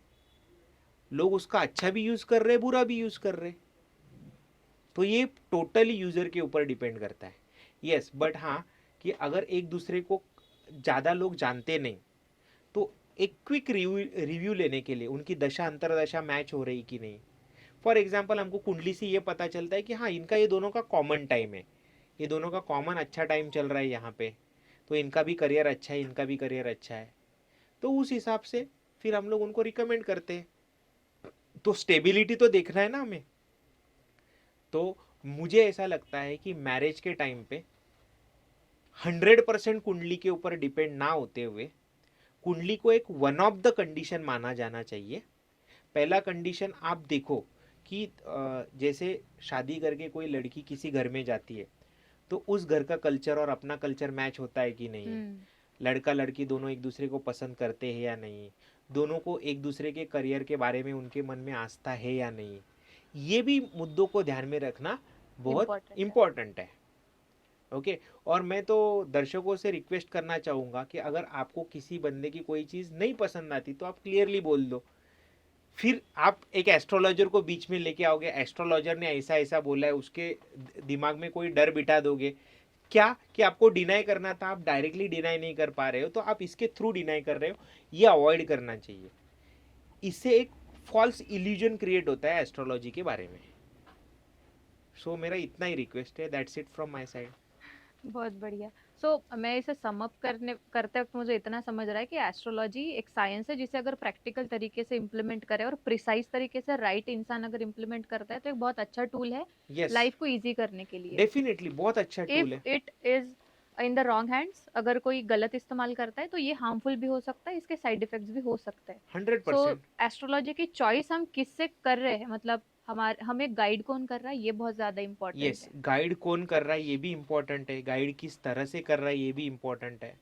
लोग उसका अच्छा भी यूज कर रहे, बुरा भी यूज कर रहे, तो ये टोटली यूजर के ऊपर डिपेंड करता है। यस, बट हाँ कि अगर एक दूसरे को ज़्यादा लोग जानते नहीं तो एक क्विक रिव्यू लेने के लिए उनकी दशा अंतरदशा मैच हो रही कि नहीं। फॉर एग्जाम्पल हमको कुंडली से ये पता चलता है कि हाँ इनका ये दोनों का कॉमन टाइम है, ये दोनों का कॉमन अच्छा टाइम चल रहा है यहाँ पे, तो इनका भी करियर अच्छा है, इनका भी करियर अच्छा है, तो उस हिसाब से फिर हम लोग उनको रिकमेंड करते हैं। तो स्टेबिलिटी तो देखना है ना हमें। तो मुझे ऐसा लगता है कि मैरिज के टाइम पे 100% कुंडली के ऊपर डिपेंड ना होते हुए कुंडली को एक वन ऑफ द कंडीशन माना जाना चाहिए। पहला कंडीशन आप देखो कि जैसे शादी करके कोई लड़की किसी घर में जाती है तो उस घर का कल्चर और अपना कल्चर मैच होता है कि नहीं, लड़का लड़की दोनों एक दूसरे को पसंद करते हैं या नहीं, दोनों को एक दूसरे के करियर के बारे में उनके मन में आस्था है या नहीं, ये भी मुद्दों को ध्यान में रखना बहुत इम्पोर्टेंट है। ओके। और मैं तो दर्शकों से रिक्वेस्ट करना चाहूँगा कि अगर आपको किसी बंदे की कोई चीज़ नहीं पसंद आती तो आप क्लियरली बोल दो। फिर आप एक एस्ट्रोलॉजर को बीच में लेके आओगे, एस्ट्रोलॉजर ने ऐसा ऐसा बोला है, उसके दिमाग में कोई डर बिठा दोगे क्या कि आपको डिनाई करना था, आप डायरेक्टली डिनाई नहीं कर पा रहे हो तो आप इसके थ्रू डिनाई कर रहे हो। ये अवॉइड करना चाहिए। इससे एक फॉल्स इल्यूजन क्रिएट होता है एस्ट्रोलॉजी के बारे में। सो मेरा इतना ही रिक्वेस्ट है। That's it from my side. बहुत बढ़िया। मैं इसे सम अप करते वक्त मुझे इतना समझ रहा है कि एस्ट्रोलॉजी एक साइंस है जिसे अगर प्रैक्टिकल तरीके से इम्प्लीमेंट करे और प्रिसाइज तरीके से राइट इंसान अगर इम्प्लीमेंट करता है तो एक बहुत अच्छा टूल है यस, लाइफ को इजी करने के लिए। डेफिनेटली बहुत अच्छा टूल इफ है। It is in the wrong hands, अगर कोई गलत इस्तेमाल करता है तो ये हार्मफुल भी हो सकता है, इसके साइड इफेक्ट्स भी हो सकते हैं। 100%। एस्ट्रोलॉजी की चॉइस हम किससे कर रहे हैं, मतलब हमें गाइड कौन कर रहा है, ये बहुत ज्यादा इम्पोर्टेंट यस, है। गाइड कौन कर रहा है ये भी इम्पोर्टेंट है, गाइड किस तरह से कर रहा है ये भी इम्पोर्टेंट है,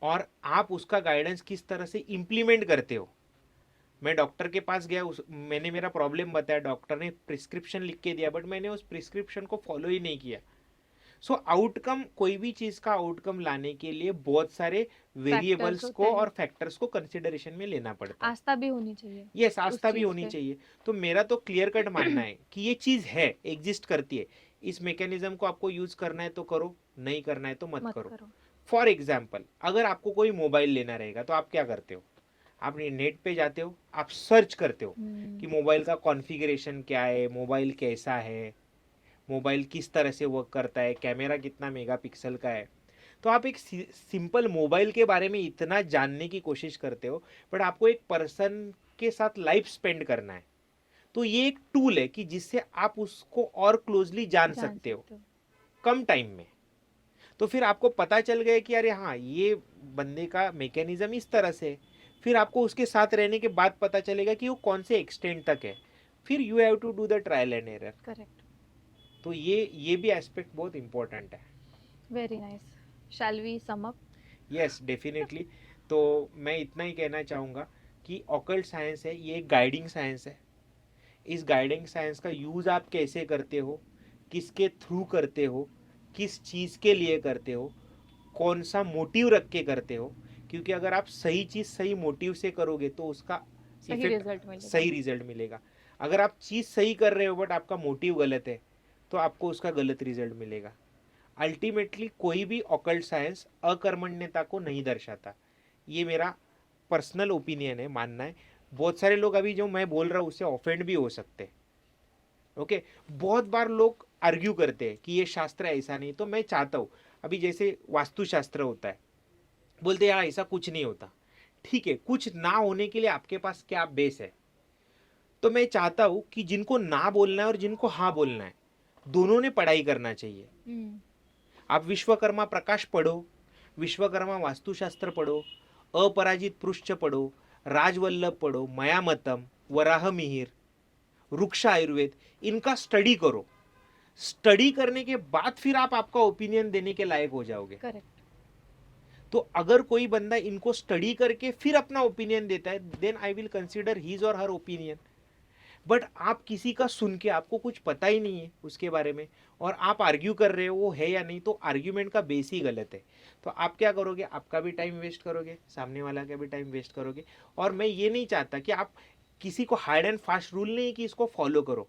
और आप उसका गाइडेंस किस तरह से इम्प्लीमेंट करते हो। मैं डॉक्टर के पास गया, मैंने मेरा प्रॉब्लम बताया, डॉक्टर ने प्रिस्क्रिप्शन लिख के दिया, बट मैंने उस प्रिस्क्रिप्शन को फॉलो ही नहीं किया। सो आउटकम, कोई भी चीज का आउटकम लाने के लिए बहुत सारे वेरिएबल्स को और फैक्टर्स को कंसिडरेशन में लेना पड़ता है। आस्था भी होनी चाहिए। यस, आस्था भी होनी चाहिए। तो मेरा तो क्लियर कट मानना है कि ये चीज है, एग्जिस्ट करती है, इस मैकेनिज्म को आपको यूज करना है तो करो, नहीं करना है तो मत करो। फॉर एग्जाम्पल, अगर आपको कोई मोबाइल लेना रहेगा तो आप क्या करते हो, आप नेट पे जाते हो, आप सर्च करते हो कि मोबाइल का कॉन्फ़िगरेशन क्या है, मोबाइल कैसा है, मोबाइल किस तरह से वर्क करता है, कैमरा कितना मेगापिक्सल का है। तो आप एक सिंपल मोबाइल के बारे में इतना जानने की कोशिश करते हो, बट आपको एक पर्सन के साथ लाइफ स्पेंड करना है। तो ये एक टूल है कि जिससे आप उसको और क्लोजली जान सकते हो कम टाइम में। तो फिर आपको पता चल गया कि अरे हाँ, ये बंदे का मैकेनिज्म इस तरह से, फिर आपको उसके साथ रहने के बाद पता चलेगा कि वो कौन से एक्सटेंट तक है। फिर you have to do the trial and error. Correct. तो ये भी एस्पेक्ट बहुत इंपॉर्टेंट है। Very nice. Shall we sum up? Yes, definitely. तो मैं इतना ही कहना चाहूँगा कि ऑकल्ट साइंस है, ये एक गाइडिंग साइंस है। इस गाइडिंग साइंस का यूज़ आप कैसे करते हो, किसके थ्रू करते हो, किस चीज़ के लिए करते हो, कौन सा मोटिव रख के करते हो, क्योंकि अगर आप सही चीज़ सही मोटिव से करोगे तो उसका सही रिजल्ट मिलेगा। अगर आप चीज़ सही कर रहे हो बट आपका मोटिव गलत है तो आपको उसका गलत रिजल्ट मिलेगा। अल्टीमेटली कोई भी ऑकल्ट साइंस अकर्मण्यता को नहीं दर्शाता। ये मेरा पर्सनल ओपिनियन है, मानना है। बहुत सारे लोग अभी जो मैं बोल रहा हूँ उससे ऑफेंड भी हो सकते हैं। ओके, बहुत बार लोग आर्ग्यू करते हैं कि ये शास्त्र ऐसा नहीं। तो मैं चाहता हूँ, अभी जैसे वास्तुशास्त्र होता है, बोलते हैं यार ऐसा कुछ नहीं होता। ठीक है, कुछ ना होने के लिए आपके पास क्या बेस है? तो मैं चाहता हूँ कि जिनको ना बोलना है और जिनको हाँ बोलना है, दोनों ने पढ़ाई करना चाहिए। आप विश्वकर्मा प्रकाश पढ़ो, विश्वकर्मा वास्तुशास्त्र पढ़ो, अपराजित पृष्ठ पढ़ो, राजवल्लभ पढ़ो, मयामतम, वराह मिहिर, वृक्ष आयुर्वेद, इनका स्टडी करो। स्टडी करने के बाद फिर आप आपका ओपिनियन देने के लायक हो जाओगे। करेक्ट। तो अगर कोई बंदा इनको स्टडी करके फिर अपना ओपिनियन देता है, then I will consider his और हर ओपिनियन। बट आप किसी का सुन के, आपको कुछ पता ही नहीं है उसके बारे में, और आप आर्ग्यू कर रहे हो वो है या नहीं, तो आर्ग्यूमेंट का बेस ही गलत है। तो आप क्या करोगे, आपका भी टाइम वेस्ट करोगे, सामने वाला का भी टाइम वेस्ट करोगे। और मैं ये नहीं चाहता कि आप किसी को हार्ड एंड फास्ट रूल नहीं कि इसको फॉलो करो।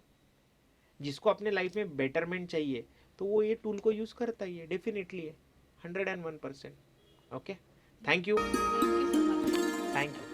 जिसको अपने लाइफ में बेटरमेंट चाहिए तो वो ये टूल को यूज करता ही है, डेफिनेटली है, 101%। Okay, thank you. Thank you so much. Thank you.